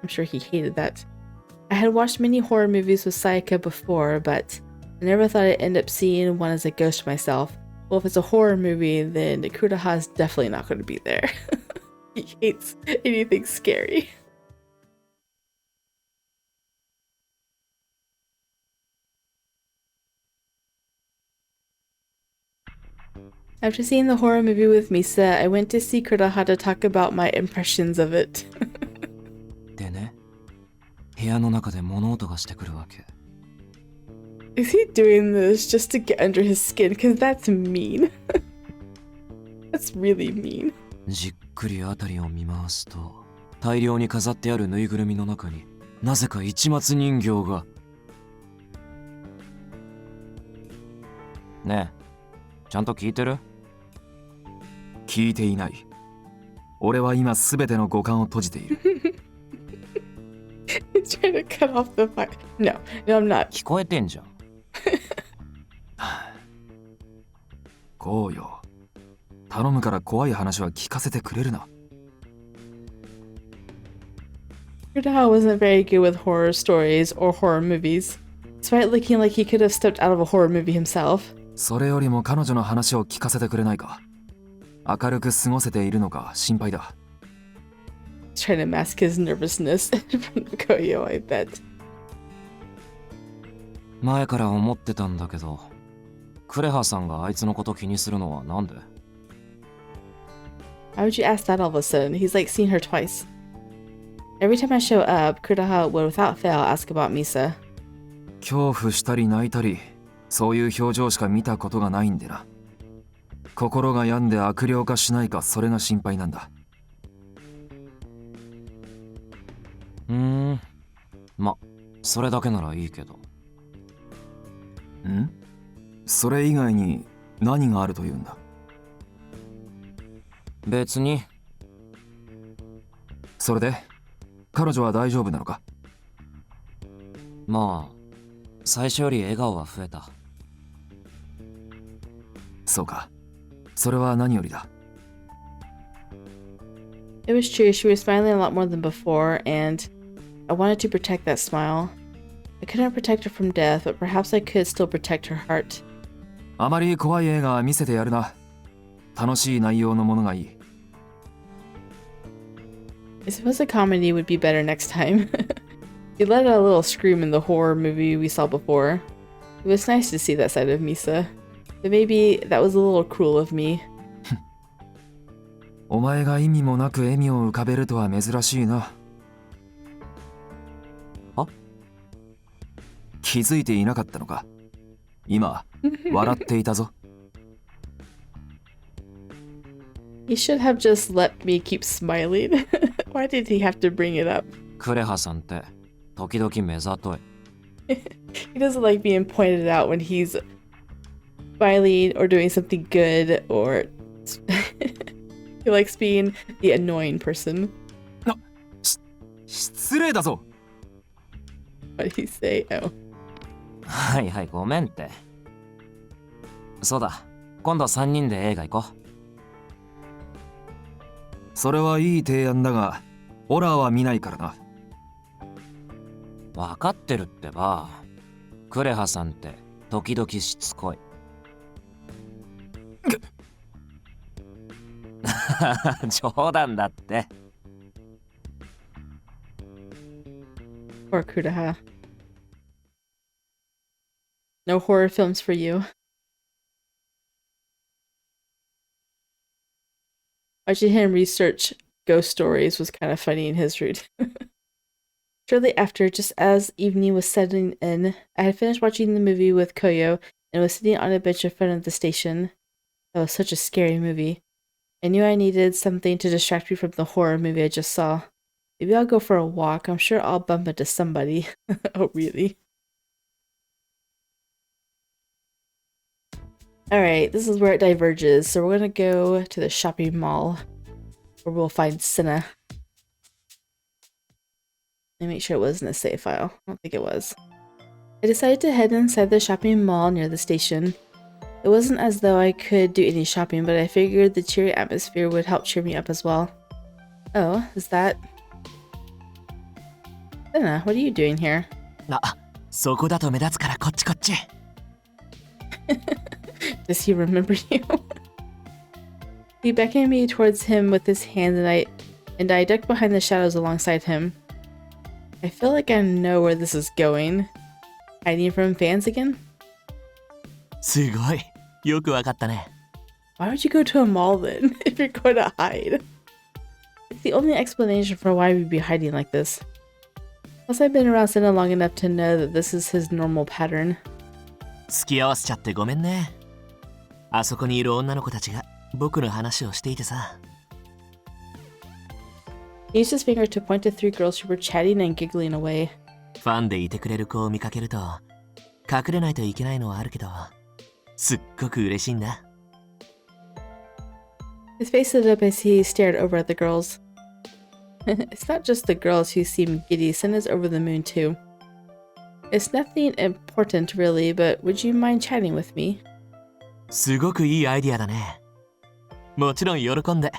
I'm sure he hated that. I had watched many horror movies with Sayaka before, but I never thought I'd end up seeing one as a ghost myself. Well, if it's a horror movie, then Kuroha's definitely not going to be there. He hates anything scary. After seeing the horror movie with Misa, I went to see Kuroha to talk about my impressions of it. でね、部屋の中で物音がしてくるわけ。 Is he doing this just to get under his skin? Because that's mean. That's really mean. じっくりあたりを見回すと、大量に飾ってあるぬいぐるみの中になぜか市松人形が。ねえ、ちゃんと聞いてる？聞いていない。俺は今すべての五感を閉じている。He's trying to cut off the fire. No, I'm not. 聞こえてんじゃん。こうよ。頼むから怖い話は聞かせてくれるな。Kudaha wasn't very good with horror stories or horror movies, despite looking like he could have stepped out of a horror movie himself. それよりも彼女の話を聞かせてくれないか。明るく過ごせているのか心配だ。He's trying to mask his nervousness in front of Koyo, I bet. 前から思ってたんだけど、クレハさんがあいつのこと気にするのはなんで？ Why would you ask that all of a sudden? He's like seen her twice. Every time I show up, Kudaha would without fail ask about Misa. 恐怖したり泣いたり、そういう表情しか見たことがないんでな。心が病んで悪霊化しないか、それが心配なんだ。ま、それだけならいいけど。ん？それ以外に何があるというんだ？別に。それで彼女は大丈夫なのか？まあ、最初より笑顔は増えた。そうか。それは何よりだ。It was true, she was smiling a lot more than before, and I wanted to protect that smile. I couldn't protect her from death, but perhaps I could still protect her heart. あまり怖い映画見せてやるな。楽しい内容のものがいい。I suppose a comedy would be better next time. He let out a little scream in the horror movie we saw before. It was nice to see that side of Misa. But maybe that was a little cruel of me. お前が意味もなく笑みを浮かべるとは珍しいな。あ？気づいていなかったのか？今、笑っていたぞ。He should have just let me keep smiling. Why did he have to bring it up? クレハさんって時々目ざとい。He doesn't like being pointed out when he's smiling or doing something good, or he likes being the annoying person. 失礼だぞ。What did he say? Oh. はいはい、ごめんって。そうだ、今度3人で映画行こう。それはいい提案だが、ホラーは見ないからな。わかってるってば。クレハさんって時々しつこい。冗談だって。Poor Kudaha. No horror films for you. Watching him research ghost stories was kind of funny in his route. Shortly after, just as evening was setting in, I had finished watching the movie with Koyo and was sitting on a bench in front of the station. That was such a scary movie. I knew I needed something to distract me from the horror movie I just saw. Maybe I'll go for a walk. I'm sure I'll bump into somebody. Oh, really? Alright, this is where it diverges. So we're gonna go to the shopping mall where we'll find Sena. Let me make sure it wasn't a save file. I don't think it was. I decided to head inside the shopping mall near the station. It wasn't as though I could do any shopping, but I figured the cheery atmosphere would help cheer me up as well. Oh, is that... Sena, what are you doing here? あ、そこだと目立つからこっちこっち。Does he remember you? He beckoned me towards him with his hand, and I ducked behind the shadows alongside him. I feel like I know where this is going. Hiding from fans again? すごい。よくわかったね。Why would you go to a mall then, if you're going to hide? It's the only explanation for why we'd be hiding like this. Plus, I've been around Sena long enough to know that this is his normal pattern. 付き合わせちゃってごめんね。あそこにいる女の子たちが僕の話をしていてさ。He used his finger to point to 3 girls who were chatting and giggling away. ファンでいてくれる子を見かけると隠れないといけないのはあるけど、すっごく嬉しいんだ。His face lit up as he stared over at the girls. It's not just the girls who seem giddy, Sena's over the moon too. It's nothing important really, but would you mind chatting with me? すごくいいアイディアだね。もちろん喜んで。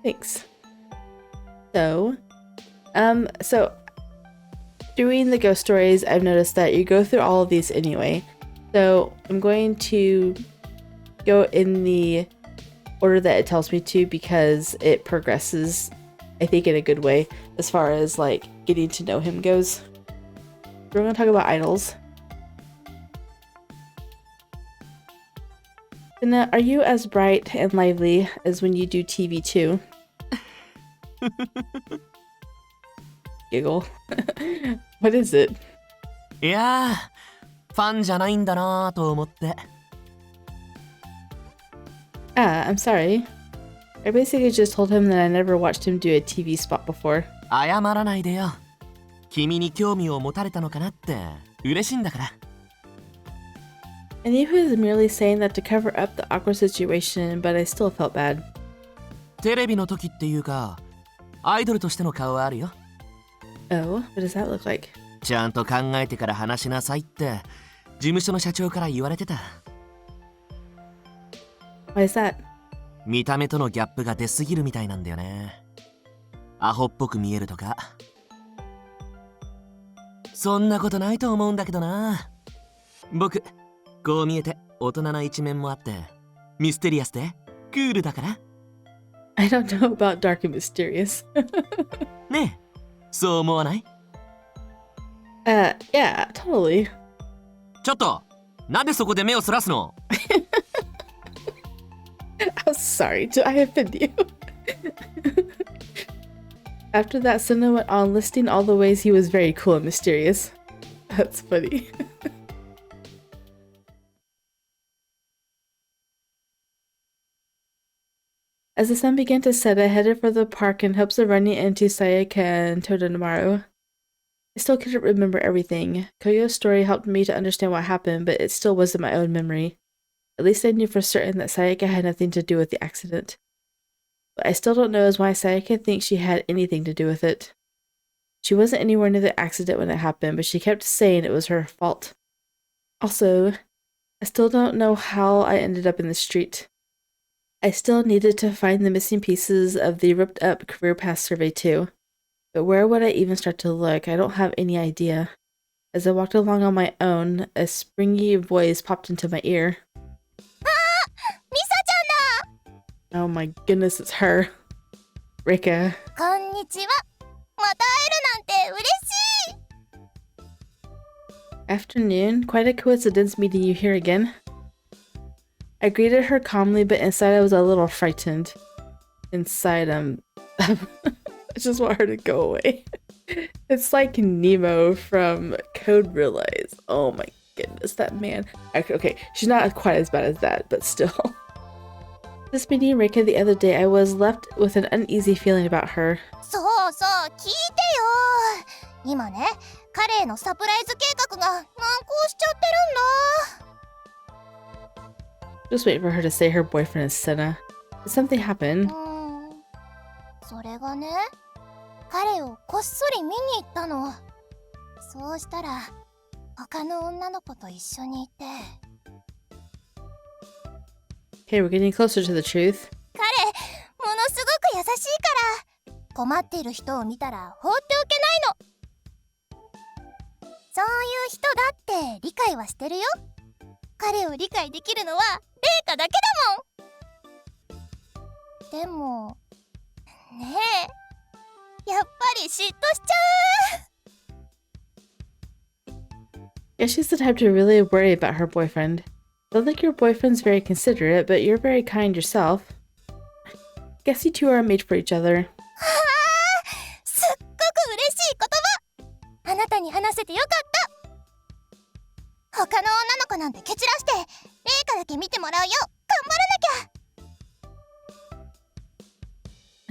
Thanks. So doing the ghost stories, I've noticed that you go through all of these anyway. So I'm going to go in the order that it tells me to because it progresses, I think, in a good way as far as like getting to know him goes. We're going to talk about idols. Sena, are you as bright and lively as when you do TV too? Giggle. What is it? いやー、ファンじゃないんだなと思って。Ah, I'm sorry. I basically just told him that I never watched him do a TV spot before. 謝らないでよ。君に興味を持たれたのかなって嬉しいんだから。I knew he was merely saying that to cover up the awkward situation, but I still felt bad. テレビの時っていうか、アイドルとしての顔はあるよ。Oh, what does that look like? ちゃんと考えてから話しなさいって事務所の社長から言われてた。Why is that? 見た目とのギャップが出すぎるみたいなんだよね。アホっぽく見えるとか。そんなことないと思うんだけどな。僕、こう見えて大人な一面もあってミステリアスでクールだから。I don't know about dark and mysterious. ねえ、そう思わない？ Yeah, totally. ちょっと、なんでそこで目をそらすの？ I'm sorry, did I offend you? After that, Sena went on listing all the ways he was very cool and mysterious. That's funny. As the sun began to set, I headed for the park in hopes of running into Sayaka and Todonamaru. I still couldn't remember everything. Koyo's story helped me to understand what happened, but it still wasn't my own memory. At least I knew for certain that Sayaka had nothing to do with the accident. What I still don't know is why Sayaka thinks she had anything to do with it. She wasn't anywhere near the accident when it happened, but she kept saying it was her fault. Also, I still don't know how I ended up in the street. I still needed to find the missing pieces of the ripped-up career path survey too. But where would I even start to look? I don't have any idea. As I walked along on my own, a springy voice popped into my ear. Misa-chan da! Oh my goodness, it's her. Rika. Konnichiwa. Mata aeru nante ureshii. Afternoon. Quite a coincidence meeting you here again. I greeted her calmly, but inside I was a little frightened. Inside, I just want her to go away. It's like Nemo from Code Realize. Oh my goodness, that man. Okay, she's not quite as bad as that, but still. This meeting Rika the other day, I was left with an uneasy feeling about her. そうそう、聞いてよ。今ね、彼へのサプライズ計画が難航しちゃってるんだ。Just wait for her to say her boyfriend is Sena. Did something happen? それがね、彼をこっそり見に行ったの。そうしたら、他の女の子と一緒にいて。Okay, we're getting closer to the truth. 彼、ものすごく優しいから、困っている人を見たら放っておけないの。そういう人だって理解はしてるよ。彼を理解できるのはレイカだけだもん。でもねえ、やっぱり嫉妬しちゃう。 Yeah, she's the type to really worry about her boyfriend. Don't think your boyfriend's very considerate, but you're very kind yourself. Guess you two are made for each other. すっごく嬉なたに話せてよかった。他の女の子なんて蹴散らしてレイカだけ見てもらうよ。頑張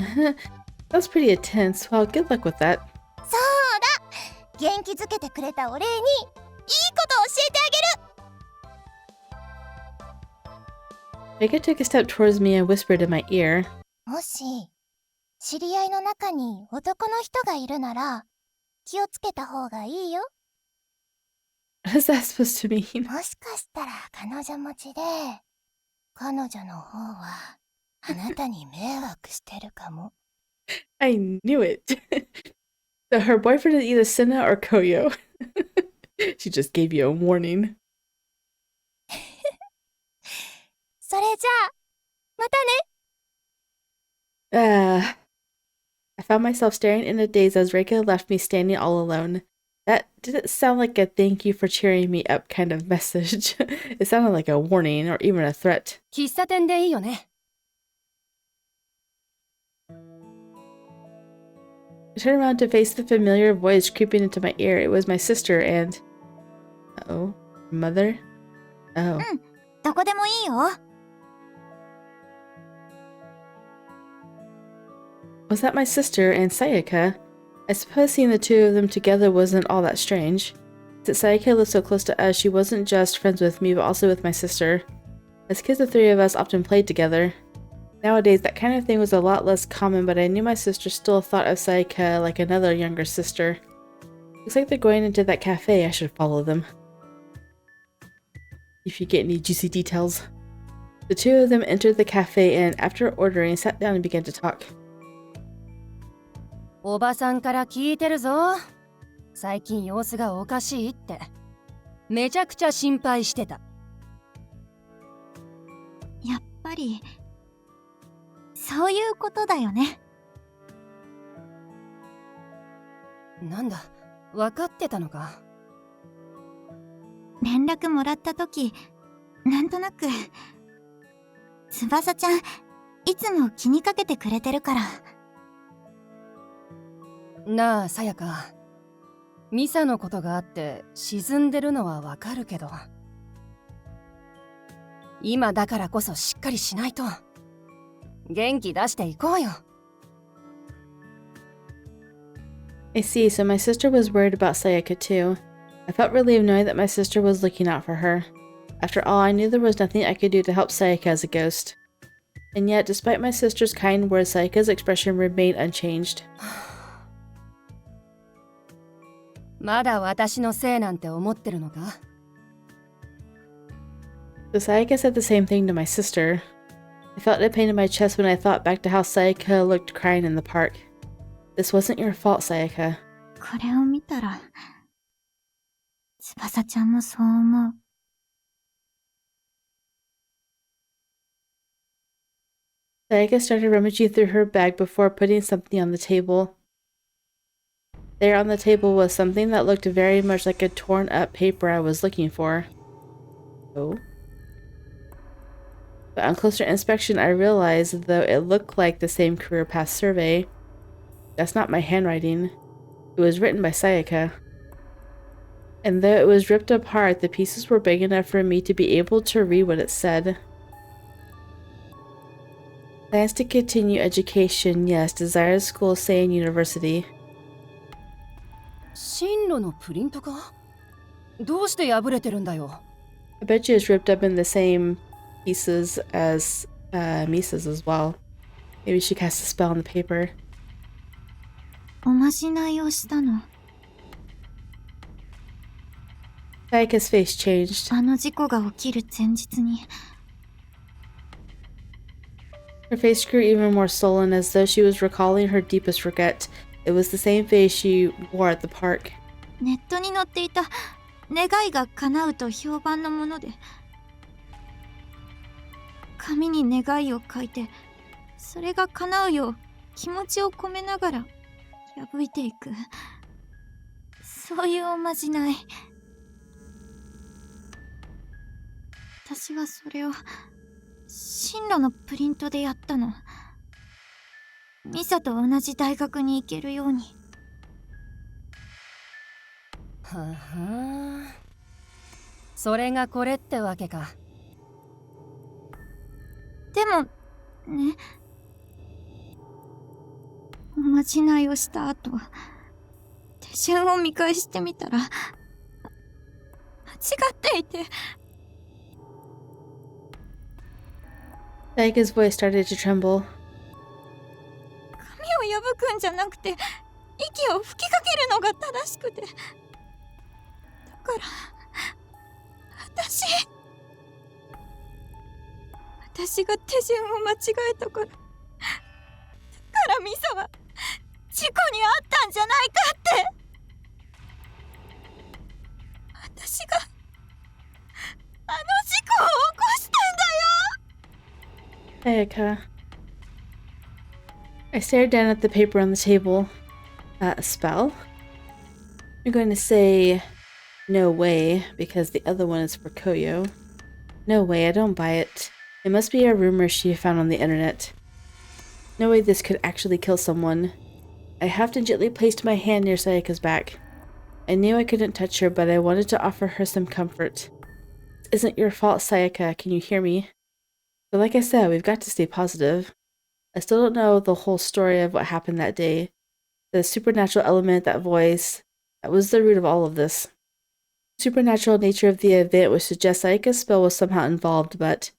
らなきゃ。That's pretty intense. Well, good luck with that. そうだ、元気づけてくれたお礼にいいこと教えてあげる。 Meika took a step towards me and whispered in my ear. もし知り合いの中に男の人がいるなら気をつけた方がいいよ。 What is that supposed to mean? もしかしたら彼女持ちで彼女の方はあなたに迷惑してるかも。I knew it. So her boyfriend is either Sena or Koyo. She just gave you a warning. それじゃあまたね。I found myself staring in a daze as Reika left me standing all alone. That didn't sound like a thank you for cheering me up kind of message. It sounded like a warning or even a threat. 喫茶店でいいよね。I turned around to face the familiar voice creeping into my ear. It was my sister and... Uh-oh. Mother? Oh. どこでもいいよ。 Was that my sister and Sayaka? I suppose seeing the two of them together wasn't all that strange. Since Sayaka lived so close to us, she wasn't just friends with me, but also with my sister. As kids, the three of us often played together. Nowadays, that kind of thing was a lot less common, but I knew my sister still thought of Sayaka like another younger sister. Looks like they're going into that cafe. I should follow them. If you get any juicy details. The two of them entered the cafe and, after ordering, sat down and began to talk. おばさんから聞いてるぞ。最近様子がおかしいって。めちゃくちゃ心配してた。やっぱりそういうことだよね。なんだ、分かってたのか。連絡もらった時なんとなく翼ちゃんいつも気にかけてくれてるから。なあ、さやか。ミサのことがあって沈んでるのはわかるけど、今だからこそしっかりしないと。元気出していこうよ。I see, so my sister was worried about Sayaka too. I felt relieved knowing that my sister was looking out for her. After all, I knew there was nothing I could do to help Sayaka as a ghost. And yet, despite my sister's kind words, Sayaka's expression remained unchanged. まだ私のせいなんて思ってるのか？ So Sayaka said the same thing to my sister. I felt a pain in my chest when I thought back to how Sayaka looked crying in the park. This wasn't your fault, Sayaka. これを見たら翼ちゃんもそう思う。Sayaka started rummaging through her bag before putting something on the table. There on the table was something that looked very much like a torn up paper I was looking for. Oh. But on closer inspection, I realized, though it looked like the same career path survey, that's not my handwriting. It was written by Sayaka. And though it was ripped apart, the pieces were big enough for me to be able to read what it said. Plans to continue education, yes. Desired school, Sena University. 進路のプリントか？どうして破れてるんだよ。I bet you it's ripped up in the same pieces as Misa's as well. Maybe she cast a spell on the paper. おまじないをしたの。 Sayaka's face changed. あの事故が起きる前日に。 Her face grew even more sullen, as though she was recalling her deepest regret. It was the same face she wore at the park. ネットに載っていた願いが叶うと評判のもので、紙に願いを書いてそれが叶うよう気持ちを込めながら破いていく、そういうおまじない。私はそれを進路のプリントでやったの。ミサと同じ大学に行けるように。ははそれがこれってわけか。でもね、おまじないをした後、手順を見返してみたら間違っていて。 Sayaka's voice started to tremble. 髪を破くんじゃなくて息を吹きかけるのが正しくて、だから私が手順を間違えたから、ミサは事故に遭ったんじゃないかって。私があの事故を起こしたんだよ。 Sayaka. I stared down at the paper on the table. A spell? I'm going to say no way, because the other one is for Koyo. No way, I don't buy it. It must be a rumor she found on the internet. No way this could actually kill someone. I half and gently placed my hand near Sayaka's back. I knew I couldn't touch her, but I wanted to offer her some comfort. This isn't your fault, Sayaka, can you hear me? But like I said, we've got to stay positive. I still don't know the whole story of what happened that day. The supernatural element, that voice, that was the root of all of this. The supernatural nature of the event would suggest Sayaka's spell was somehow involved, but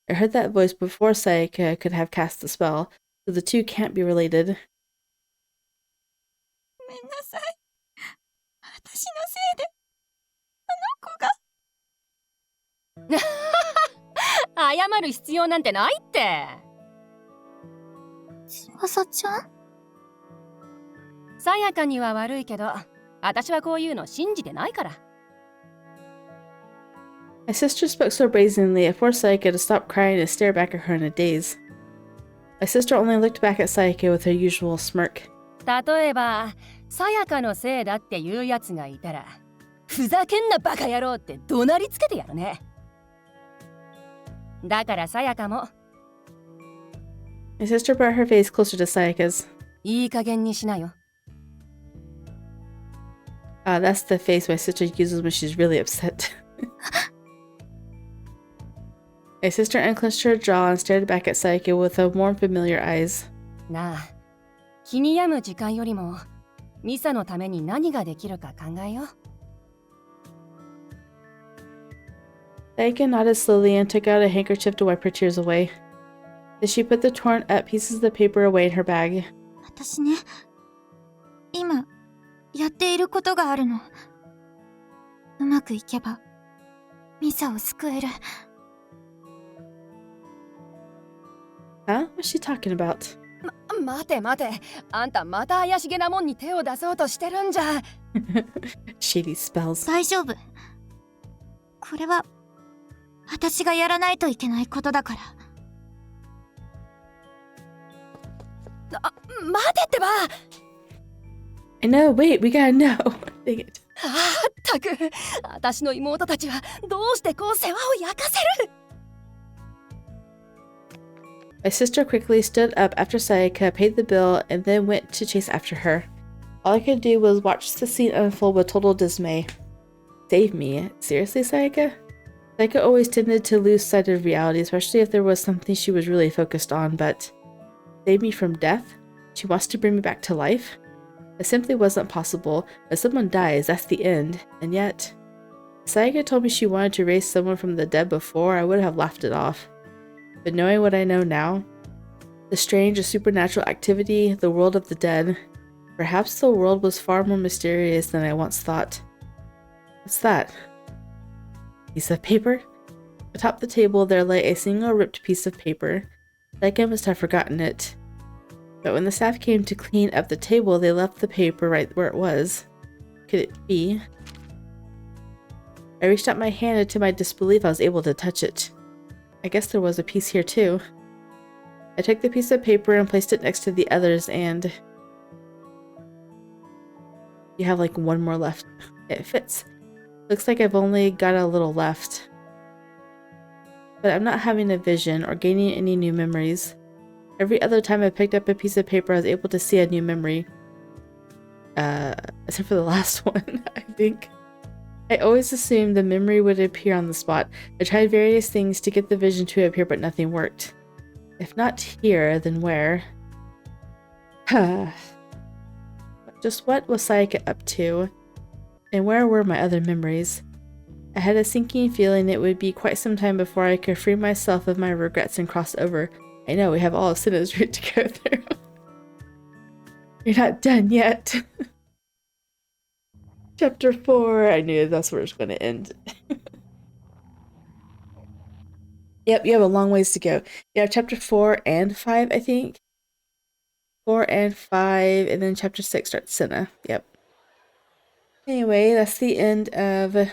I heard that voice before Sayaka could have cast the spell, so the two can't be related. ごめんなさい。私のせいであの子が。謝る必要なんてないって。翼ちゃん？さやかには悪いけど、私はこういうの信じてないから。My sister spoke so brazenly, I forced Sayaka to stop crying and stare back at her in a daze. My sister only looked back at Sayaka with her usual smirk. 例えば、さやかのせいだっていうやつがいたら、ふざけんなバカ野郎って怒鳴りつけてやるね。だからさやかも。My sister brought her face closer to Sayaka's. いい加減にしなよ。That's the face my sister uses when she's really upset. My sister unclenched her jaw and stared back at Sayaka with her warm, familiar eyes. なあ、気に病む時間よりも、ミサのために何ができるか考えよう。Sayaka nodded slowly and took out a handkerchief to wipe her tears away. Then she put the torn up pieces of the paper away in her bag. 私ね、今やっていることがあるの。うまくいけばミサを救える。Huh? What's she talking about? 待て待て、あんたまた怪しげなもんに手を出そうとしてるんじゃ。Shady spells. 大丈夫。これは私がやらないといけないことだから。待てってば。I know, wait, we gotta know. Dang it. ったく、私の妹たちはどうしてこう世話を焼かせる。My sister quickly stood up after Sayaka paid the bill and then went to chase after her. All I could do was watch the scene unfold with total dismay. Save me? Seriously, Sayaka? Sayaka always tended to lose sight of reality, especially if there was something she was really focused on, but save me from death? She wants to bring me back to life? It simply wasn't possible. If someone dies, that's the end. And yet, if Sayaka told me she wanted to raise someone from the dead before, I would have laughed it off. But knowing what I know now, the strange supernatural activity, the world of the dead, perhaps the world was far more mysterious than I once thought. What's that? Piece of paper? Atop the table there lay a single ripped piece of paper. Sayaka must have forgotten it. But when the staff came to clean up the table, they left the paper right where it was. Could it be? I reached out my hand, and to my disbelief I was able to touch it. I guess there was a piece here too. I took the piece of paper and placed it next to the others, and you have like one more left. It fits. Looks like I've only got a little left. But I'm not having a vision or gaining any new memories. Every other time I picked up a piece of paper, I was able to see a new memory. Except for the last one, I think. I always assumed the memory would appear on the spot. I tried various things to get the vision to appear, but nothing worked. If not here, then where? Just what was Sayaka up to? And where were my other memories? I had a sinking feeling it would be quite some time before I could free myself of my regrets and cross over. I know, we have all of Sena's route to go through. You're not done yet. Chapter 4. I knew that's where it's going to end. Yep, you have a long ways to go. You have chapter 4 and 5, I think. 4 and 5, and then chapter 6 starts Sena. Yep. Anyway, that's the end of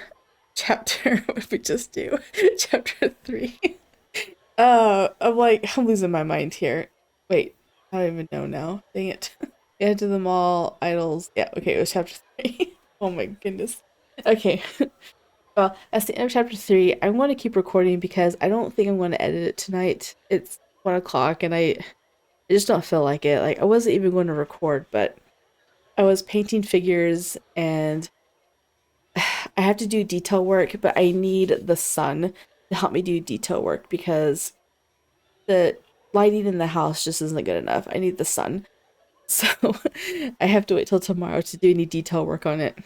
chapter. What did we just do? Chapter 3. I'm losing my mind here. Wait, I don't even know now. Dang it. Get to the mall, idols. Yeah, okay, it was chapter 3. Oh my goodness. Okay. Well, that's the end of chapter 3. I want to keep recording because I don't think I'm going to edit it tonight. It's 1 o'clock and I just don't feel like it. Like, I wasn't even going to record, but I was painting figures and I have to do detail work, but I need the sun to help me do detail work because the lighting in the house just isn't good enough. I need the sun. So I have to wait till tomorrow to do any detail work on it.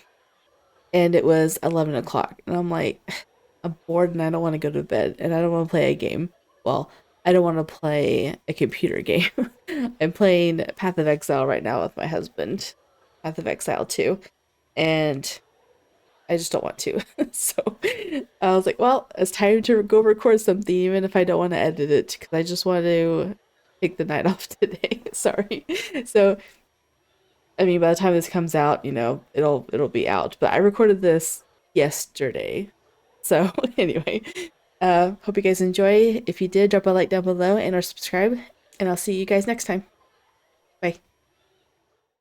And it was 11 o'clock. And I'm like, I'm bored and I don't want to go to bed and I don't want to play a game. Well, I don't want to play a computer game. I'm playing Path of Exile right now with my husband. Path of Exile 2. And I just don't want to. So I was like, well, it's time to go record something, even if I don't want to edit it, because I just want to take the night off today. Sorry. So I mean, by the time this comes out, you know, it'll be out. But I recorded this yesterday. So anyway, hope you guys enjoy. If you did, drop a like down below and or subscribe. And I'll see you guys next time. Bye.